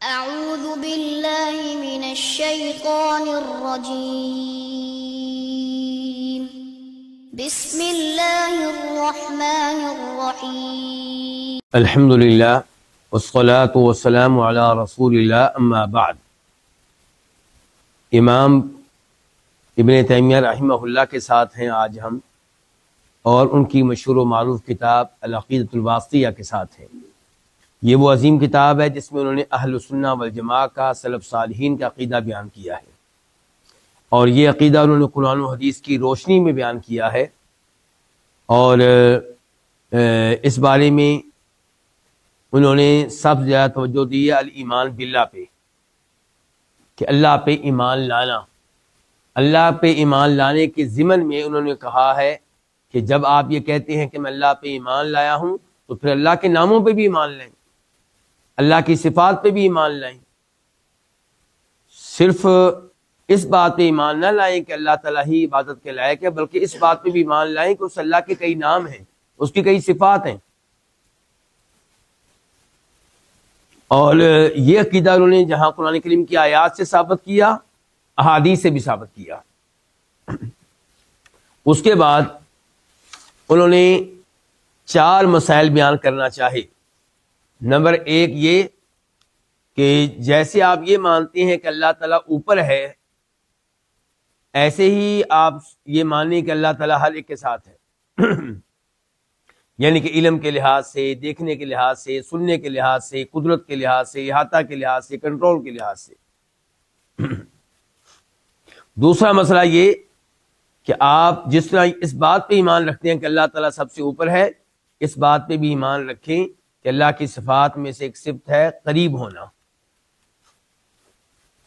أعوذ بالله من الشيطان الرجيم بسم الله الرحمن الرحيم الحمد للہ والصلاة والسلام علی رسول اللہ اما بعد۔ امام ابن تیمیہ رحمہ اللہ کے ساتھ ہیں آج ہم، اور ان کی مشہور و معروف کتاب العقیدۃ الواسطیہ کے ساتھ ہیں۔ یہ وہ عظیم کتاب ہے جس میں انہوں نے اہل السنہ والجماعہ کا، سلف صالحین کا عقیدہ بیان کیا ہے، اور یہ عقیدہ انہوں نے قرآن و حدیث کی روشنی میں بیان کیا ہے، اور اس بارے میں انہوں نے سب سے زیادہ توجہ دی ہے الایمان باللہ پہ، کہ اللہ پہ ایمان لانا۔ اللہ پہ ایمان لانے کے ضمن میں انہوں نے کہا ہے کہ جب آپ یہ کہتے ہیں کہ میں اللہ پہ ایمان لایا ہوں، تو پھر اللہ کے ناموں پہ بھی ایمان لائیں، اللہ کی صفات پہ بھی ایمان لائیں۔ صرف اس بات پہ ایمان نہ لائیں کہ اللہ تعالیٰ ہی عبادت کے لائق ہے، بلکہ اس بات پہ بھی ایمان لائیں کہ اس اللہ کے کئی نام ہیں، اس کی کئی صفات ہیں۔ اور یہ عقیدہ انہوں نے جہاں قرآن کریم کی آیات سے ثابت کیا، احادیث سے بھی ثابت کیا۔ اس کے بعد انہوں نے 4 مسائل بیان کرنا چاہے۔ نمبر 1 یہ کہ جیسے آپ یہ مانتے ہیں کہ اللہ تعالیٰ اوپر ہے، ایسے ہی آپ یہ مانیں کہ اللہ تعالیٰ ہر ایک کے ساتھ ہے، یعنی کہ علم کے لحاظ سے، دیکھنے کے لحاظ سے، سننے کے لحاظ سے، قدرت کے لحاظ سے، احاطہ کے لحاظ سے، کنٹرول کے لحاظ سے۔ دوسرا مسئلہ یہ کہ آپ جس طرح اس بات پہ ایمان رکھتے ہیں کہ اللہ تعالیٰ سب سے اوپر ہے، اس بات پہ بھی ایمان رکھیں کہ اللہ کی صفات میں سے ایک صفت ہے قریب ہونا۔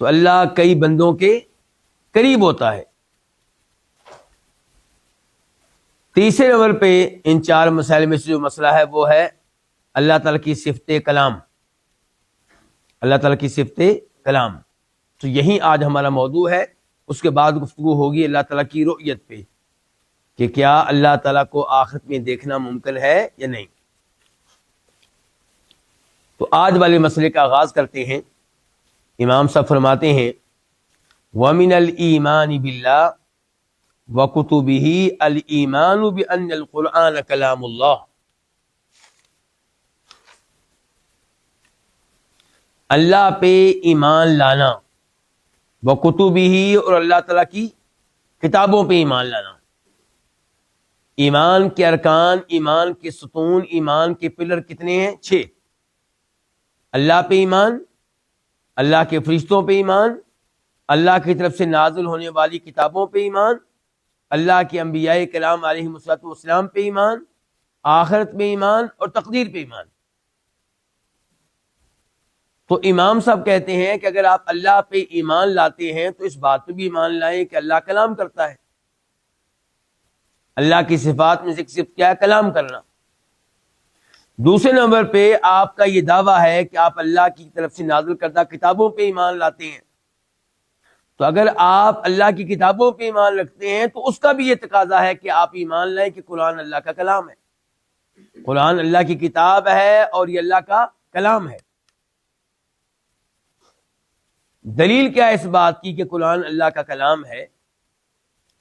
تو اللہ کئی بندوں کے قریب ہوتا ہے۔ تیسرے نمبر پہ ان 4 مسائل میں سے جو مسئلہ ہے وہ ہے اللہ تعالیٰ کی صفت کلام۔ اللہ تعالیٰ کی صفت کلام، تو یہی آج ہمارا موضوع ہے۔ اس کے بعد گفتگو ہوگی اللہ تعالیٰ کی رؤیت پہ، کہ کیا اللہ تعالیٰ کو آخرت میں دیکھنا ممکن ہے یا نہیں۔ تو آج والے مسئلے کا آغاز کرتے ہیں۔ امام صاحب فرماتے ہیں وَمِنَ الْإِيمَانِ بِاللَّهِ وَكُتُبِهِ الْإِيمَانُ بِأَنَّ الْقُرْآنَ كَلَامُ اللَّهِ۔ اللہ پہ ایمان لانا، وَكُتُبِهِ، اور اللہ تعالیٰ کی کتابوں پہ ایمان لانا۔ ایمان کے ارکان، ایمان کے ستون، ایمان کے پلر کتنے ہیں؟ 6۔ اللہ پہ ایمان، اللہ کے فرشتوں پہ ایمان، اللہ کی طرف سے نازل ہونے والی کتابوں پہ ایمان، اللہ کے انبیاء کرام علیہم الصلوۃ والسلام پہ ایمان، آخرت میں ایمان، اور تقدیر پہ ایمان۔ تو امام صاحب کہتے ہیں کہ اگر آپ اللہ پہ ایمان لاتے ہیں تو اس بات پہ بھی ایمان لائیں کہ اللہ کلام کرتا ہے۔ اللہ کی صفات میں سے ایک صفت کیا ہے؟ کلام کرنا۔ دوسرے نمبر پہ آپ کا یہ دعویٰ ہے کہ آپ اللہ کی طرف سے نازل کردہ کتابوں پہ ایمان لاتے ہیں۔ تو اگر آپ اللہ کی کتابوں پہ ایمان رکھتے ہیں تو اس کا بھی یہ تقاضا ہے کہ آپ ایمان لائیں کہ قرآن اللہ کا کلام ہے، قرآن اللہ کی کتاب ہے اور یہ اللہ کا کلام ہے۔ دلیل کیا ہے اس بات کی کہ قرآن اللہ کا کلام ہے؟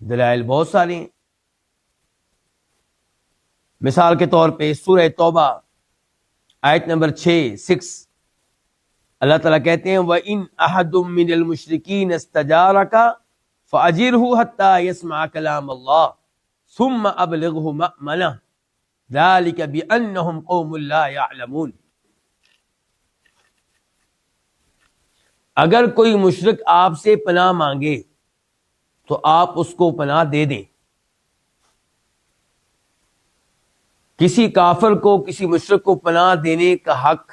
دلائل بہت سارے ہیں۔ مثال کے طور پہ سورہ توبہ آیت نمبر 6 اللہ تعالیٰ کہتے ہیں وَإِنْ أَحَدٌ مِّنَ الْمُشْرِكِينَ اسْتَجَارَكَ فَأَجِرْهُ حَتَّى يَسْمَعَ كَلَامَ اللَّهِ ثُمَّ أَبْلِغْهُ مَأْمَنَهُ ذَلِكَ بِأَنَّهُمْ قَوْمٌ لَا يَعْلَمُونَ۔ اگر کوئی مشرک آپ سے پناہ مانگے تو آپ اس کو پناہ دے دیں۔ کسی کافر کو، کسی مشرک کو پناہ دینے کا حق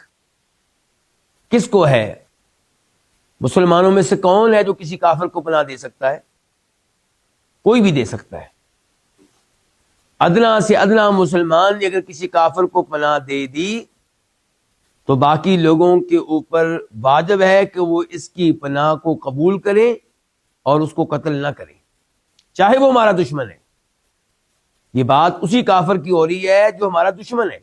کس کو ہے؟ مسلمانوں میں سے کون ہے جو کسی کافر کو پناہ دے سکتا ہے؟ کوئی بھی دے سکتا ہے۔ ادنا سے ادنا مسلمان نے اگر کسی کافر کو پناہ دے دی تو باقی لوگوں کے اوپر واجب ہے کہ وہ اس کی پناہ کو قبول کریں اور اس کو قتل نہ کریں، چاہے وہ ہمارا دشمن ہے۔ یہ بات اسی کافر کی ہو رہی ہے جو ہمارا دشمن ہے،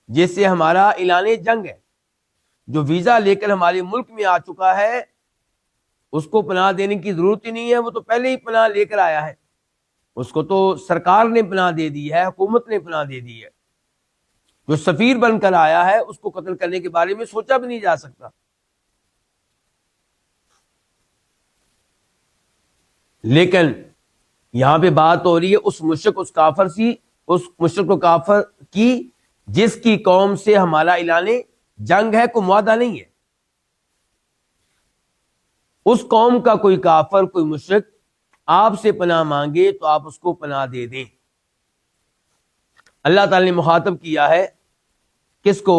جس سے ہمارا اعلان جنگ ہے۔ جو ویزا لے کر ہمارے ملک میں آ چکا ہے اس کو پناہ دینے کی ضرورت ہی نہیں ہے، وہ تو پہلے ہی پناہ لے کر آیا ہے، اس کو تو سرکار نے پناہ دے دی ہے، حکومت نے پناہ دے دی ہے۔ جو سفیر بن کر آیا ہے اس کو قتل کرنے کے بارے میں سوچا بھی نہیں جا سکتا۔ لیکن یہاں پہ بات ہو رہی ہے اس مشرک و کافر کی جس کی قوم سے ہمارا اعلان جنگ ہے، کوئی معاہدہ نہیں ہے۔ اس قوم کا کوئی کافر، کوئی مشرک آپ سے پناہ مانگے تو آپ اس کو پناہ دے دیں۔ اللہ تعالی نے مخاطب کیا ہے کس کو؟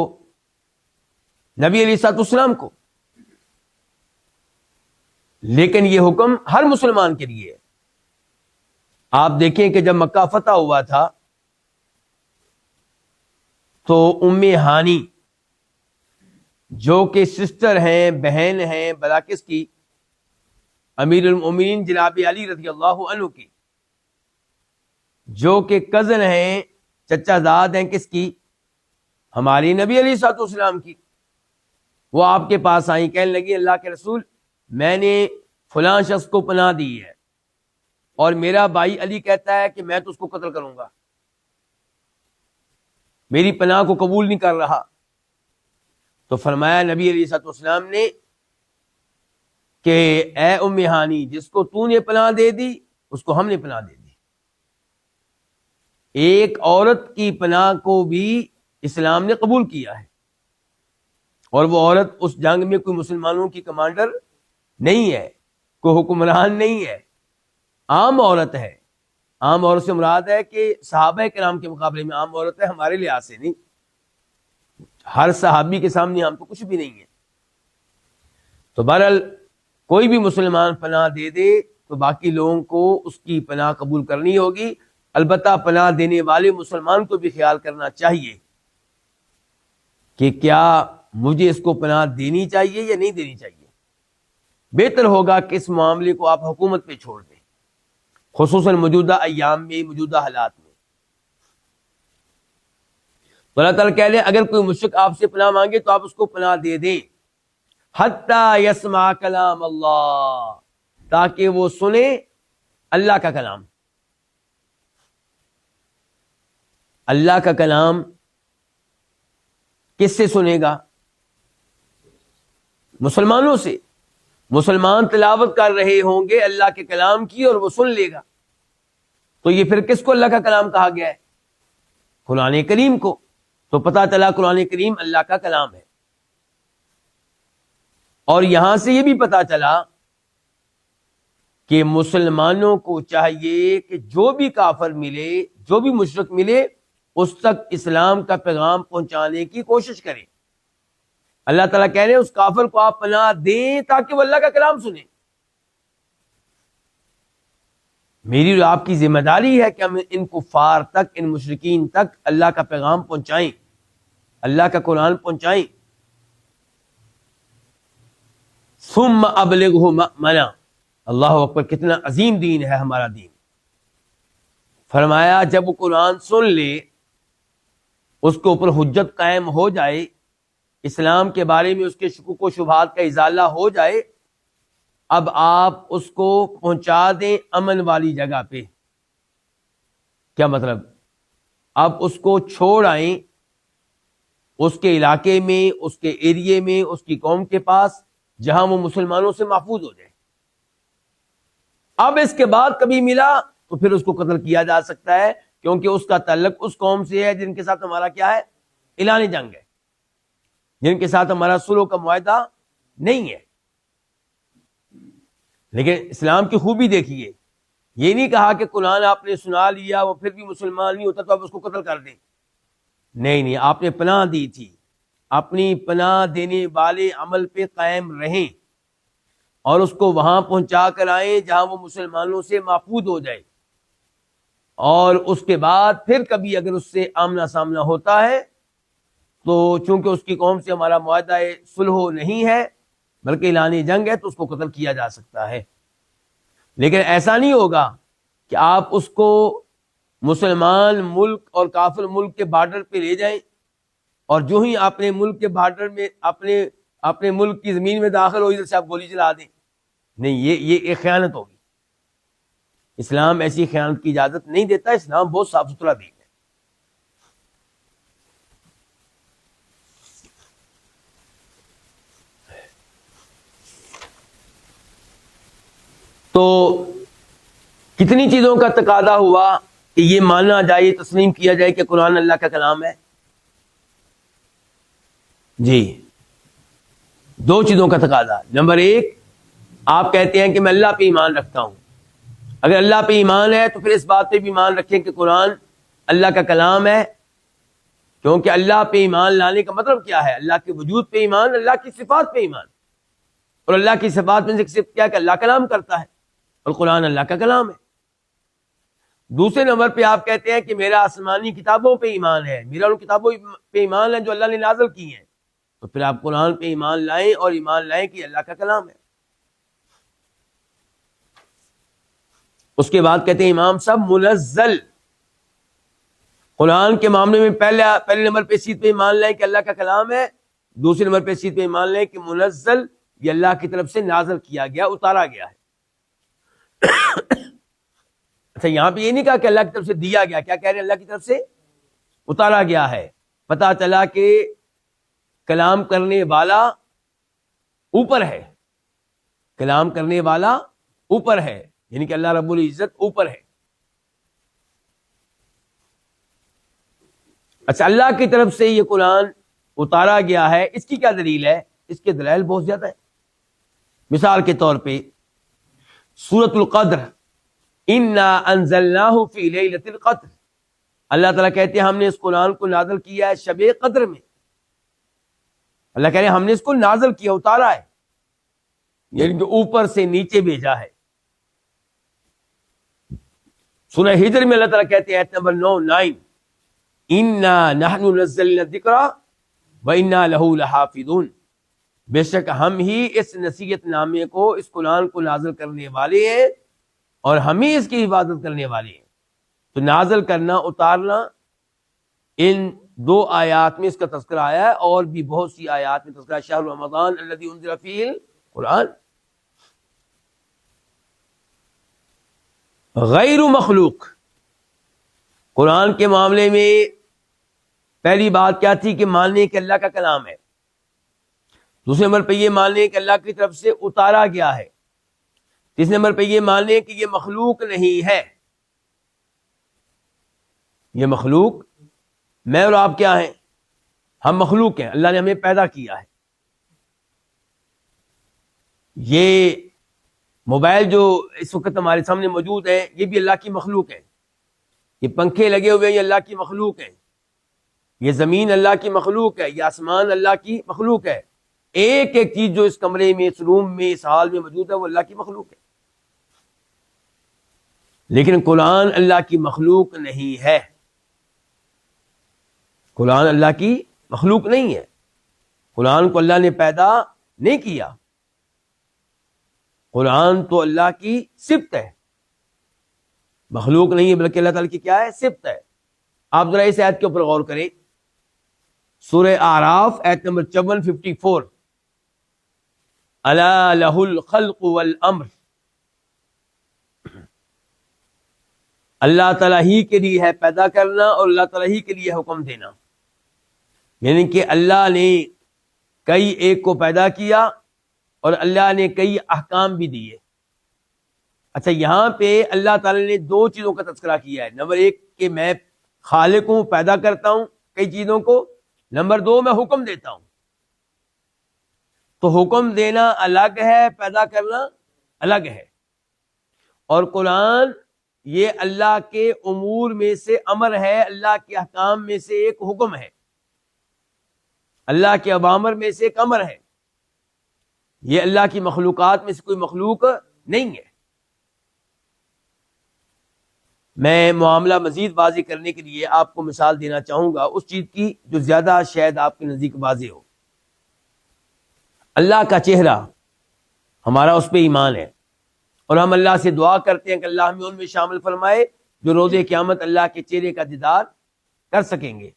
نبی علیہ الصلوۃ والسلام کو، لیکن یہ حکم ہر مسلمان کے لیے ہے۔ آپ دیکھیں کہ جب مکہ فتح ہوا تھا تو ام ہانی جو کہ سسٹر ہیں، بہن ہیں بلاکس کی، امیر المومنین جناب علی رضی اللہ عنہ کی، جو کہ کزن ہیں، چچا زاد ہیں کس کی؟ ہماری نبی علیہ الصلوۃ والسلام کی، وہ آپ کے پاس آئیں، کہنے لگی اللہ کے رسول میں نے فلاں شخص کو پناہ دی ہے اور میرا بھائی علی کہتا ہے کہ میں تو اس کو قتل کروں گا، میری پناہ کو قبول نہیں کر رہا۔ تو فرمایا نبی علیہ الصلوۃ والسلام نے کہ اے ام ہانی، جس کو تو نے پناہ دے دی اس کو ہم نے پناہ دے دی۔ ایک عورت کی پناہ کو بھی اسلام نے قبول کیا ہے، اور وہ عورت اس جنگ میں کوئی مسلمانوں کی کمانڈر نہیں ہے، کوئی حکمران نہیں ہے، عام عورت ہے۔ عام عورت سے مراد ہے کہ صحابہ کرام کے مقابلے میں عام عورت ہے، ہمارے لحاظ سے نہیں، ہر صحابی کے سامنے ہم تو کچھ بھی نہیں ہے۔ تو بہرحال کوئی بھی مسلمان پناہ دے دے تو باقی لوگوں کو اس کی پناہ قبول کرنی ہوگی۔ البتہ پناہ دینے والے مسلمان کو بھی خیال کرنا چاہیے کہ کیا مجھے اس کو پناہ دینی چاہیے یا نہیں دینی چاہیے۔ بہتر ہوگا کہ اس معاملے کو آپ حکومت پہ چھوڑ دیں، خصوصاً موجودہ ایام میں، موجودہ حالات میں۔ تو اللہ تعالیٰ کہہ لیں اگر کوئی مشرک آپ سے پناہ مانگے تو آپ اس کو پناہ دے دیں، حتی یسمع کلام اللہ، تاکہ وہ سنے اللہ کا کلام۔ اللہ کا کلام کس سے سنے گا؟ مسلمانوں سے۔ مسلمان تلاوت کر رہے ہوں گے اللہ کے کلام کی اور وہ سن لے گا، تو یہ پھر کس کو اللہ کا کلام کہا گیا ہے؟ قرآن کریم کو۔ تو پتہ چلا قرآن کریم اللہ کا کلام ہے۔ اور یہاں سے یہ بھی پتہ چلا کہ مسلمانوں کو چاہیے کہ جو بھی کافر ملے، جو بھی مشرک ملے، اس تک اسلام کا پیغام پہنچانے کی کوشش کریں۔ اللہ تعالیٰ کہہ رہے ہیں اس کافر کو آپ پناہ دیں تاکہ وہ اللہ کا کلام سنیں۔ میری اور آپ کی ذمہ داری ہے کہ ہم ان کفار تک، ان مشرکین تک اللہ کا پیغام پہنچائیں، اللہ کا قرآن پہنچائیں۔ ثم ابلغہ مأمنا، اللہ اکبر، کتنا عظیم دین ہے ہمارا دین۔ فرمایا جب وہ قرآن سن لے، اس کے اوپر حجت قائم ہو جائے، اسلام کے بارے میں اس کے شکوک و شبہات کا ازالہ ہو جائے، اب آپ اس کو پہنچا دیں امن والی جگہ پہ۔ کیا مطلب؟ اب اس کو چھوڑ آئیں اس کے علاقے میں، اس کے ایریے میں، اس کی قوم کے پاس، جہاں وہ مسلمانوں سے محفوظ ہو جائے۔ اب اس کے بعد کبھی ملا تو پھر اس کو قتل کیا جا سکتا ہے، کیونکہ اس کا تعلق اس قوم سے ہے جن کے ساتھ ہمارا کیا ہے؟ اعلان جنگ ہے، جن کے ساتھ ہمارا صلح کا معاہدہ نہیں ہے۔ لیکن اسلام کی خوبی دیکھیے، یہ نہیں کہا کہ قرآن آپ نے سنا لیا وہ پھر بھی مسلمان نہیں ہوتا تو آپ اس کو قتل کر دیں۔ نہیں، آپ نے پناہ دی تھی، اپنی پناہ دینے والے عمل پہ قائم رہیں اور اس کو وہاں پہنچا کر آئیں جہاں وہ مسلمانوں سے محفوظ ہو جائے، اور اس کے بعد پھر کبھی اگر اس سے آمنا سامنا ہوتا ہے تو چونکہ اس کی قوم سے ہمارا معاہدہ صلح نہیں ہے بلکہ اعلان جنگ ہے، تو اس کو قتل کیا جا سکتا ہے۔ لیکن ایسا نہیں ہوگا کہ آپ اس کو مسلمان ملک اور کافر ملک کے بارڈر پہ لے جائیں اور جو ہی اپنے ملک کے بارڈر میں، اپنے اپنے ملک کی زمین میں داخل ہو ادھر سے آپ گولی چلا دیں. نہیں، یہ ایک خیانت ہوگی. اسلام ایسی خیانت کی اجازت نہیں دیتا. اسلام بہت صاف ستھرا دین ہے. تو کتنی چیزوں کا تقاضا ہوا کہ یہ ماننا جائے، تسلیم کیا جائے کہ قرآن اللہ کا کلام ہے. جی، دو چیزوں کا تقاضا. نمبر ایک، آپ کہتے ہیں کہ میں اللہ پہ ایمان رکھتا ہوں. اگر اللہ پہ ایمان ہے تو پھر اس بات پہ بھی ایمان رکھیں کہ قرآن اللہ کا کلام ہے، کیونکہ اللہ پہ ایمان لانے کا مطلب کیا ہے؟ اللہ کے وجود پہ ایمان، اللہ کی صفات پہ ایمان. اور اللہ کی صفات میں سے صفت کیا ہے؟ کہ اللہ کلام کرتا ہے، اور قرآن اللہ کا کلام ہے. دوسرے نمبر پہ آپ کہتے ہیں کہ میرا آسمانی کتابوں پہ ایمان ہے، میرا ان کتابوں پہ ایمان ہے جو اللہ نے نازل کی ہیں. تو پھر آپ قرآن پہ ایمان لائیں، اور ایمان لائیں کہ اللہ کا کلام ہے. اس کے بعد کہتے ہیں امام صاحب منزل. قرآن کے معاملے میں پہلے نمبر پہ اس چیز پہ ایمان لائیں کہ اللہ کا کلام ہے. دوسرے نمبر پہ اس چیز پہ ایمان لائیں کہ منزل، یہ اللہ کی طرف سے نازل کیا گیا، اتارا گیا ہے. اچھا، یہاں پہ یہ نہیں کہا کہ اللہ کی طرف سے دیا گیا. کیا کہہ رہے ہیں؟ اللہ کی طرف سے اتارا گیا ہے. پتا چلا کہ کلام کرنے والا اوپر ہے. کلام کرنے والا اوپر ہے، یعنی کہ اللہ رب العزت اوپر ہے. اچھا، اللہ کی طرف سے یہ قرآن اتارا گیا ہے، اس کی کیا دلیل ہے؟ اس کے دلائل بہت زیادہ ہے. مثال کے طور پہ سورۃ القدر، انا انزلناہ فی لیلۃ القدر، اللہ تعالیٰ کہتے ہیں ہم نے اس قرآن کو نازل کیا ہے شب قدر میں. اللہ کہہ رہے ہیں ہم نے اس کو نازل کیا، اتارا ہے، یعنی کہ اوپر سے نیچے بھیجا ہے. سورہ ہجر میں اللہ تعالیٰ کہتے ہیں آیت نمبر 9 انا نحن نزلنا الذکر وانا لہ لحافظون، بے شک ہم ہی اس نصیحت نامے کو، اس قرآن کو نازل کرنے والے ہیں، اور ہم ہی اس کی حفاظت کرنے والے ہیں. تو نازل کرنا، اتارنا، ان دو آیات میں اس کا تذکرہ آیا ہے، اور بھی بہت سی آیات میں تذکرہ. شہر رمضان الذی انزل فیہ القرآن. غیر مخلوق، قرآن کے معاملے میں پہلی بات کیا تھی؟ کہ ماننے کہ اللہ کا کلام ہے. دوسرے نمبر پہ یہ ماننے کہ اللہ کی طرف سے اتارا گیا ہے. تیسرے نمبر پہ یہ ماننے کہ یہ مخلوق نہیں ہے. یہ مخلوق، میں اور آپ کیا ہیں؟ ہم مخلوق ہیں، اللہ نے ہمیں پیدا کیا ہے. یہ موبائل جو اس وقت ہمارے سامنے موجود ہے، یہ بھی اللہ کی مخلوق ہے. یہ پنکھے لگے ہوئے ہیں، یہ اللہ کی مخلوق ہیں. یہ زمین اللہ کی مخلوق ہے، یہ آسمان اللہ کی مخلوق ہے. ایک ایک چیز جو اس کمرے میں، اس روم میں، اس حال میں موجود ہے، وہ اللہ کی مخلوق ہے. لیکن قرآن اللہ کی مخلوق نہیں ہے. قرآن اللہ کی مخلوق نہیں ہے. قرآن کو اللہ نے پیدا نہیں کیا. قرآن تو اللہ کی صفت ہے، مخلوق نہیں ہے، بلکہ اللہ تعالیٰ کی کیا ہے؟ صفت ہے. آپ ذرا اس آیت کے اوپر غور کریں. سورہ اعراف آیت نمبر 54 الا لہ الخلق والامر، اللہ تعالیٰ ہی کے لیے ہے پیدا کرنا، اور اللہ تعالیٰ ہی کے لیے حکم دینا. یعنی کہ اللہ نے کئی ایک کو پیدا کیا، اور اللہ نے کئی احکام بھی دیے. اچھا، یہاں پہ اللہ تعالیٰ نے دو چیزوں کا تذکرہ کیا ہے. نمبر ایک کہ میں خالق ہوں، پیدا کرتا ہوں کئی چیزوں کو. نمبر دو، میں حکم دیتا ہوں. تو حکم دینا الگ ہے، پیدا کرنا الگ ہے. اور قرآن یہ اللہ کے امور میں سے امر ہے، اللہ کے احکام میں سے ایک حکم ہے، اللہ کے اوامر میں سے ایک امر ہے. یہ اللہ کی مخلوقات میں سے کوئی مخلوق نہیں ہے. میں معاملہ مزید واضح کرنے کے لیے آپ کو مثال دینا چاہوں گا اس چیز کی جو زیادہ شاید آپ کے نزدیک واضح ہو. اللہ کا چہرہ، ہمارا اس پہ ایمان ہے، اور ہم اللہ سے دعا کرتے ہیں کہ اللہ ہمیں ان میں شامل فرمائے جو روز قیامت اللہ کے چہرے کا دیدار کر سکیں گے.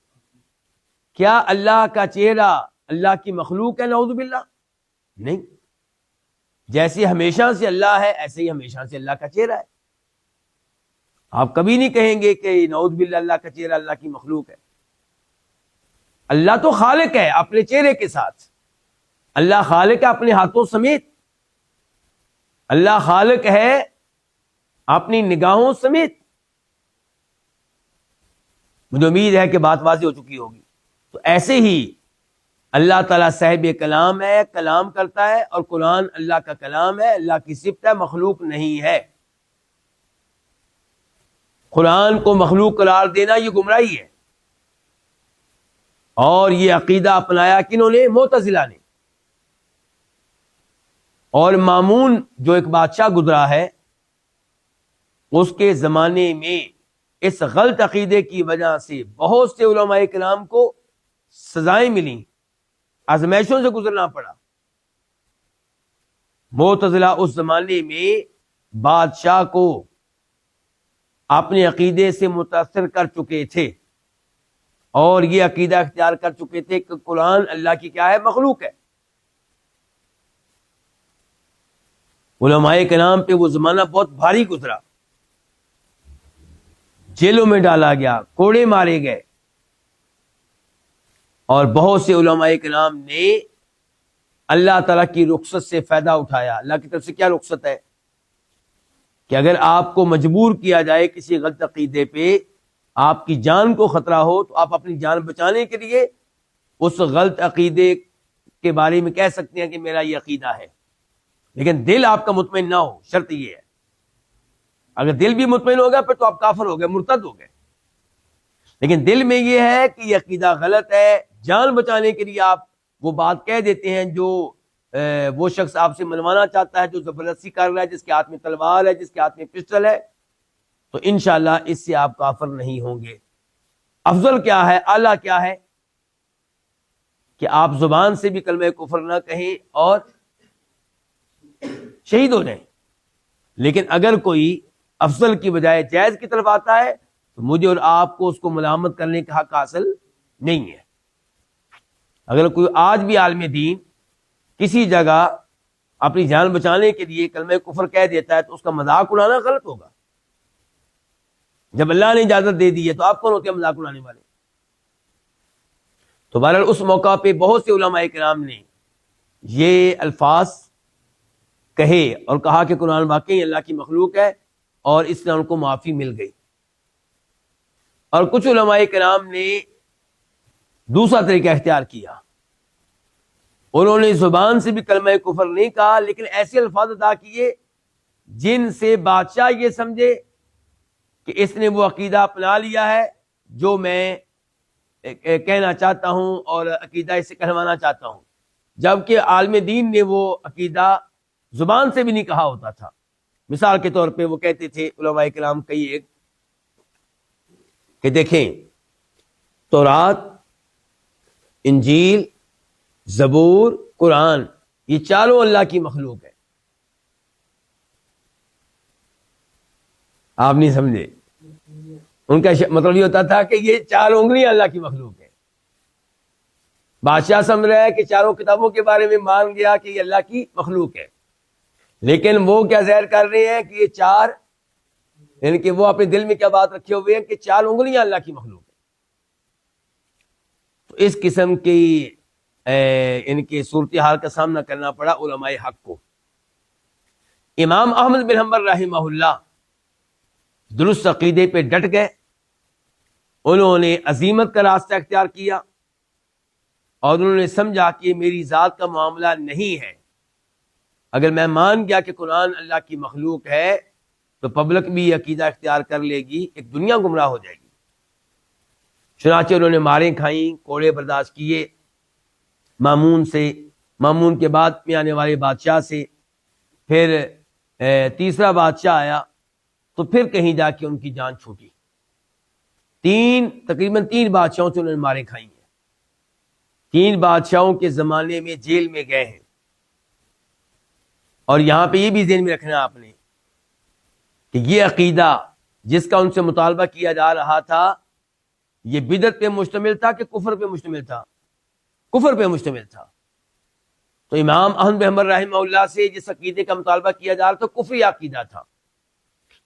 کیا اللہ کا چہرہ اللہ کی مخلوق ہے؟ نعوذ باللہ. نہیں، جیسے ہمیشہ سے اللہ ہے ایسے ہی ہمیشہ سے اللہ کا چہرہ ہے. آپ کبھی نہیں کہیں گے کہ نعوذ باللہ اللہ کا چہرہ اللہ کی مخلوق ہے. اللہ تو خالق ہے اپنے چہرے کے ساتھ، اللہ خالق ہے اپنے ہاتھوں سمیت، اللہ خالق ہے اپنی نگاہوں سمیت. مجھے امید ہے کہ بات واضح ہو چکی ہوگی. تو ایسے ہی اللہ تعالیٰ صاحب کلام ہے، کلام کرتا ہے، اور قرآن اللہ کا کلام ہے، اللہ کی صفت ہے، مخلوق نہیں ہے. قرآن کو مخلوق قرار دینا یہ گمراہی ہے، اور یہ عقیدہ اپنایا کنہوں نے؟ معتزلہ نے. اور مامون جو ایک بادشاہ گزرا ہے، اس کے زمانے میں اس غلط عقیدے کی وجہ سے بہت سے علماء کرام کو سزائیں ملیں، آزمائشوں سے گزرنا پڑا. معتزلہ اس زمانے میں بادشاہ کو اپنے عقیدے سے متاثر کر چکے تھے، اور یہ عقیدہ اختیار کر چکے تھے کہ قرآن اللہ کی کیا ہے؟ مخلوق ہے. علماء کرام پہ وہ زمانہ بہت بھاری گزرا، جیلوں میں ڈالا گیا، کوڑے مارے گئے، اور بہت سے علماء کرام نے اللہ تعالیٰ کی رخصت سے فائدہ اٹھایا. اللہ کی طرف سے کیا رخصت ہے؟ کہ اگر آپ کو مجبور کیا جائے کسی غلط عقیدے پہ، آپ کی جان کو خطرہ ہو، تو آپ اپنی جان بچانے کے لیے اس غلط عقیدے کے بارے میں کہہ سکتے ہیں کہ میرا یہ عقیدہ ہے، لیکن دل آپ کا مطمئن نہ ہو. شرط یہ ہے، اگر دل بھی مطمئن ہوگا پھر تو آپ کافر ہو گئے، مرتد ہو گئے. لیکن دل میں یہ ہے کہ یہ عقیدہ غلط ہے، جان بچانے کے لیے آپ وہ بات کہہ دیتے ہیں جو وہ شخص آپ سے منوانا چاہتا ہے، جو زبردستی کر رہا ہے، جس کے ہاتھ میں تلوار ہے، جس کے ہاتھ میں پسٹل ہے، تو انشاءاللہ اس سے آپ کافر نہیں ہوں گے. افضل کیا ہے، اعلیٰ کیا ہے کہ آپ زبان سے بھی کلمہ کفر نہ کہیں اور شہید ہو جائیں. لیکن اگر کوئی افضل کی بجائے جائز کی طرف آتا ہے تو مجھے اور آپ کو اس کو ملامت کرنے کا حق حاصل نہیں ہے. اگر کوئی آج بھی عالم دین کسی جگہ اپنی جان بچانے کے لیے کلمہ کفر کہہ دیتا ہے تو اس کا مذاق اڑانا غلط ہوگا. جب اللہ نے اجازت دے دی ہے تو آپ کون ہوتے ہیں مذاق اڑانے والے؟ تو بہرحال اس موقع پہ بہت سے علماء کرام نے یہ الفاظ کہے اور کہا کہ قرآن واقعی اللہ کی مخلوق ہے، اور اس نے ان کو معافی مل گئی. اور کچھ علماء کرام نے دوسرا طریقہ اختیار کیا، انہوں نے زبان سے بھی کلمہ کفر نہیں کہا، لیکن ایسے الفاظ ادا کیے جن سے بادشاہ یہ سمجھے کہ اس نے وہ عقیدہ اپنا لیا ہے جو میں کہنا چاہتا ہوں اور عقیدہ اسے کہلوانا چاہتا ہوں، جبکہ عالم دین نے وہ عقیدہ زبان سے بھی نہیں کہا ہوتا تھا. مثال کے طور پہ وہ کہتے تھے علماء کرام کئی ایک کہ دیکھیں تورات، انجیل، زبور، قرآن، یہ چاروں اللہ کی مخلوق ہے. آپ نہیں سمجھے، ان کا مطلب یہ ہوتا تھا کہ یہ چار انگلیاں اللہ کی مخلوق ہے. بادشاہ سمجھ رہا ہے کہ چاروں کتابوں کے بارے میں مان گیا کہ یہ اللہ کی مخلوق ہے، لیکن وہ کیا ظاہر کر رہے ہیں کہ یہ چار، یعنی کہ وہ اپنے دل میں کیا بات رکھے ہوئے ہیں کہ چار انگلیاں اللہ کی مخلوق ہے. تو اس قسم کی ان کی صورتحال کا سامنا کرنا پڑا علماء حق کو. امام احمد بن حنبل رحمہ اللہ درست عقیدے پہ ڈٹ گئے، انہوں نے عزیمت کا راستہ اختیار کیا، اور انہوں نے سمجھا کہ یہ میری ذات کا معاملہ نہیں ہے. اگر میں مان گیا کہ قرآن اللہ کی مخلوق ہے تو پبلک بھی یہ عقیدہ اختیار کر لے گی، ایک دنیا گمراہ ہو جائے گی. چنانچہ انہوں نے ماریں کھائیں، کوڑے برداشت کیے مامون سے، مامون کے بعد میں آنے والے بادشاہ سے، پھر تیسرا بادشاہ آیا تو پھر کہیں جا کے ان کی جان چھوٹی. تقریباً تین بادشاہوں سے انہوں نے ماریں کھائی ہیں، تین بادشاہوں کے زمانے میں جیل میں گئے ہیں. اور یہاں پہ یہ بھی ذہن میں رکھنا آپ نے کہ یہ عقیدہ جس کا ان سے مطالبہ کیا جا رہا تھا یہ بدعت پہ مشتمل تھا کہ کفر پہ مشتمل تھا؟ کفر پہ مشتمل تھا. تو امام احمد بن حنبل رحمہ اللہ سے جس عقیدے کا مطالبہ کیا جا رہا تھا کفری عقیدہ تھا،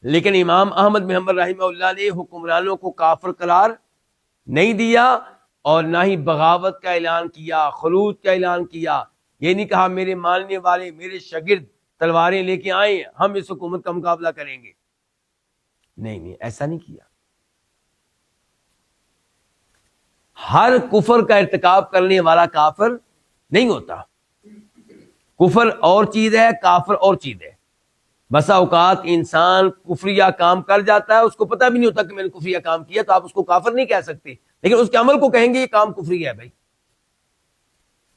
لیکن امام احمد بن حنبل رحمہ اللہ نے حکمرانوں کو کافر قرار نہیں دیا اور نہ ہی بغاوت کا اعلان کیا، خروج کا اعلان کیا۔ یہ نہیں کہا میرے ماننے والے، میرے شاگرد تلواریں لے کے آئے، ہم اس حکومت کا مقابلہ کریں گے، نہیں، ایسا نہیں کیا۔ ہر کفر کا ارتکاب کرنے والا کافر نہیں ہوتا۔ کفر اور چیز ہے، کافر اور چیز ہے۔ بسا اوقات انسان کفریہ کام کر جاتا ہے، اس کو پتہ بھی نہیں ہوتا کہ میں نے کفریہ کام کیا، تو آپ اس کو کافر نہیں کہہ سکتے، لیکن اس کے عمل کو کہیں گے یہ کام کفری ہے بھائی۔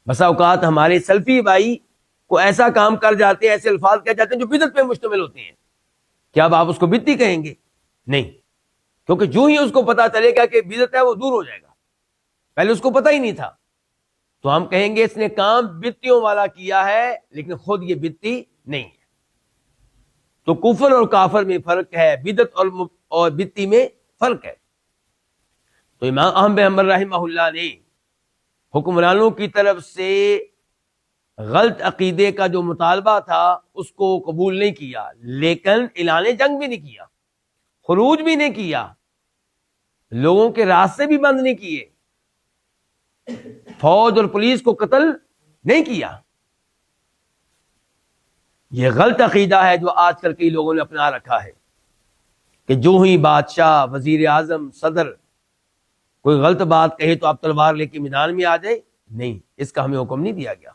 بسا اوقات ہمارے سلفی بھائی کو ایسا کام کر جاتے ہیں، ایسے الفاظ کہہ جاتے ہیں جو بدعت پہ مشتمل ہوتے ہیں، کیا اب آپ اس کو بدعتی کہیں گے؟ نہیں، کیونکہ جو ہی اس کو پتا چلے گا کہ بدعت ہے وہ دور ہو جائے گا، پہلے اس کو پتہ ہی نہیں تھا، تو ہم کہیں گے اس نے کام بدعتیوں والا کیا ہے لیکن خود یہ بدعتی نہیں ہے۔ تو کفر اور کافر میں فرق ہے، بدعت اور بدعتی میں فرق ہے۔ تو امام احمد بن حنبل رحمہ اللہ نے حکمرانوں کی طرف سے غلط عقیدے کا جو مطالبہ تھا اس کو قبول نہیں کیا، لیکن اعلان جنگ بھی نہیں کیا، خروج بھی نہیں کیا، لوگوں کے راستے بھی بند نہیں کیے، فوج اور پولیس کو قتل نہیں کیا۔ یہ غلط عقیدہ ہے جو آج کل کئی لوگوں نے اپنا رکھا ہے کہ جو ہی بادشاہ، وزیر اعظم، صدر کوئی غلط بات کہے تو آپ تلوار لے کے میدان میں آ جائے، نہیں، اس کا ہمیں حکم نہیں دیا گیا۔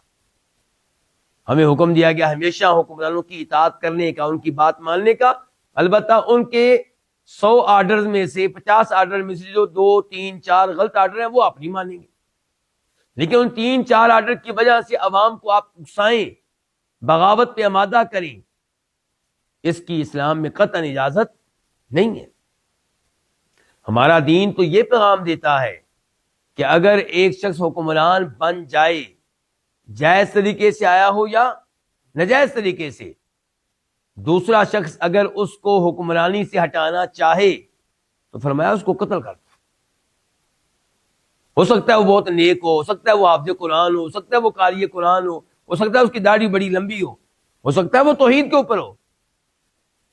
ہمیں حکم دیا گیا ہمیشہ حکمرانوں کی اطاعت کرنے کا، ان کی بات ماننے کا، البتہ ان کے 100 آرڈرز میں سے 50 آرڈر میں سے جو 2 3 4 غلط آرڈر ہیں وہ آپ نہیں مانیں گے، لیکن ان 3 4 آرڈر کی وجہ سے عوام کو آپ اکسائیں، بغاوت پہ آمادہ کریں، اس کی اسلام میں قطعاً اجازت نہیں ہے۔ ہمارا دین تو یہ پیغام دیتا ہے کہ اگر ایک شخص حکمران بن جائے، جائز طریقے سے آیا ہو یا ناجائز طریقے سے، دوسرا شخص اگر اس کو حکمرانی سے ہٹانا چاہے تو فرمایا اس کو قتل کر دو۔ ہو سکتا ہے وہ بہت نیک ہو سکتا ہے وہ حافظ قرآن ہو سکتا ہے وہ قاری قرآن ہو سکتا ہے اس کی داڑھی بڑی لمبی ہو سکتا ہے وہ توحید کے اوپر ہو،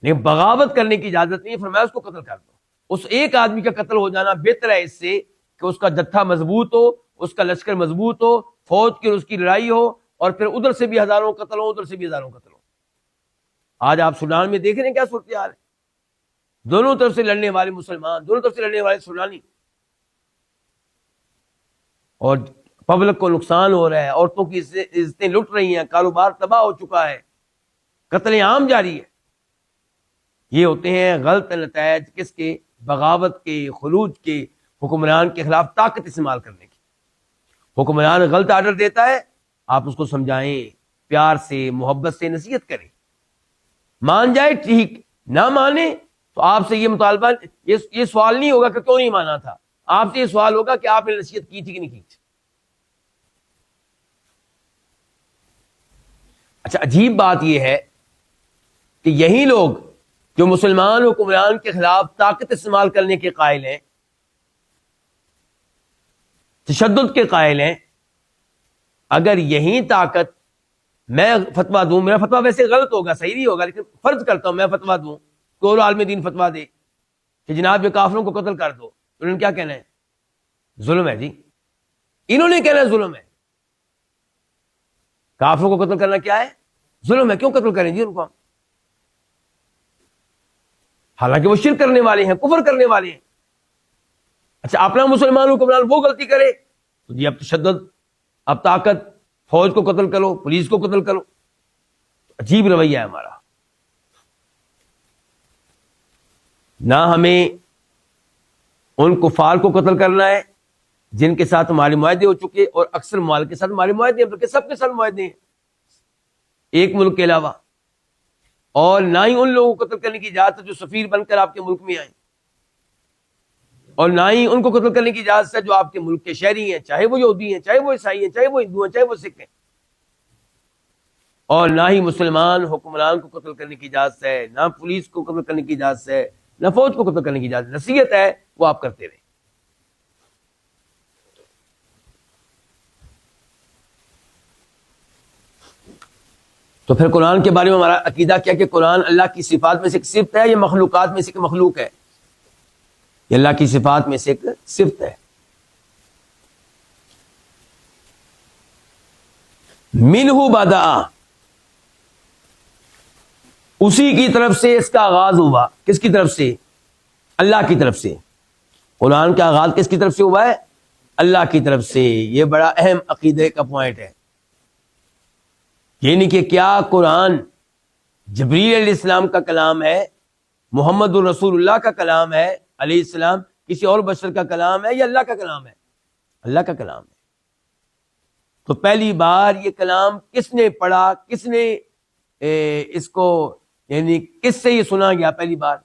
لیکن بغاوت کرنے کی اجازت نہیں ہے، فرمایا اس کو قتل کر دو۔ اس ایک آدمی کا قتل ہو جانا بہتر ہے اس سے کہ اس کا جتھا مضبوط ہو، اس کا لشکر مضبوط ہو، فوج کی اور اس کی لڑائی ہو، اور پھر ادھر سے بھی ہزاروں قتل ہو، ادھر سے بھی ہزاروں قتل ہو۔ آج آپ سوڈان میں دیکھ رہے ہیں کیا صورتحال ہے، دونوں طرف سے لڑنے والے مسلمان، دونوں طرف سے لڑنے والے سوڈانی، اور پبلک کو نقصان ہو رہا ہے، عورتوں کی عزتیں لٹ رہی ہیں، کاروبار تباہ ہو چکا ہے، قتل عام جاری ہے۔ یہ ہوتے ہیں غلط نتائج کس کے؟ بغاوت کے، خروج کے، حکمران کے خلاف طاقت استعمال کرنے کی۔ حکمران غلط آرڈر دیتا ہے، آپ اس کو سمجھائیں، پیار سے، محبت سے نصیحت کریں، مان جائے ٹھیک، نہ مانے تو آپ سے یہ مطالبہ، یہ سوال نہیں ہوگا کہ کیوں نہیں مانا تھا، آپ سے یہ سوال ہوگا کہ آپ نے نصیحت کی تھی کہ نہیں کی تھی۔ اچھا، عجیب بات یہ ہے کہ یہی لوگ جو مسلمان حکمران کے خلاف طاقت استعمال کرنے کے قائل ہیں، تشدد کے قائل ہیں، اگر یہی طاقت میں فتویٰ دوں، میرا فتویٰ ویسے غلط ہوگا، صحیح نہیں ہوگا، لیکن فرض کرتا ہوں میں فتویٰ دوں، کوئی عالم دین فتویٰ دے کہ جناب یہ کافروں کو قتل کر دو، انہوں نے کیا کہنا ہے؟ ظلم ہے جی، انہوں نے کہنا ہے ظلم ہے، کافروں کو قتل کرنا کیا ہے؟ ظلم ہے، کیوں قتل کریں جی ان کو؟ حالانکہ وہ شرک کرنے والے ہیں، کفر کرنے والے ہیں۔ اچھا، اپنا مسلمان حکمران وہ غلطی کرے تو جی اب تشدد، اب طاقت، فوج کو قتل کرو، پولیس کو قتل کرو۔ عجیب رویہ ہے ہمارا۔ نہ ہمیں ان کفار کو قتل کرنا ہے جن کے ساتھ ہمارے معاہدے ہو چکے، اور اکثر ممالک کے ساتھ ہمارے معاہدے ہیں، بلکہ سب کے ساتھ معاہدے ہیں ایک ملک کے علاوہ، اور نہ ہی ان لوگوں کو قتل کرنے کی اجازت ہے جو سفیر بن کر آپ کے ملک میں آئیں، اور نہ ہی ان کو قتل کرنے کی اجازت ہے جو آپ کے ملک کے شہری ہیں، چاہے وہ یہودی ہیں، چاہے وہ عیسائی ہیں، چاہے وہ ہندو ہیں، چاہے وہ سکھ ہیں، اور نہ ہی مسلمان حکمران کو قتل کرنے کی اجازت ہے، نہ پولیس کو قتل کرنے کی اجازت ہے، نہ فوج کو قتل کرنے کی اجازت ہے۔ نصیحت ہے وہ آپ کرتے رہیں۔ تو پھر قرآن کے بارے میں ہمارا عقیدہ کیا کہ قرآن اللہ کی صفات میں سے ایک صفت ہے یا مخلوقات میں سے ایک مخلوق ہے؟ یہ اللہ کی صفات میں سے ایک صفت ہے. منہ بدأ، اسی کی طرف سے اس کا آغاز ہوا. کس کی طرف سے؟ اللہ کی طرف سے. قرآن کا آغاز کس کی طرف سے ہوا ہے؟ اللہ کی طرف سے. یہ بڑا اہم عقیدے کا پوائنٹ ہے. یعنی کہ کیا قرآن جبریل علیہ السلام کا کلام ہے، محمد الرسول اللہ کا کلام ہے علیہ السلام، کسی اور بشر کا کلام ہے یا اللہ کا کلام ہے؟ اللہ کا کلام ہے. تو پہلی بار یہ کلام کس نے پڑھا، کس نے اس کو یعنی کس سے یہ سنا گیا؟ پہلی بار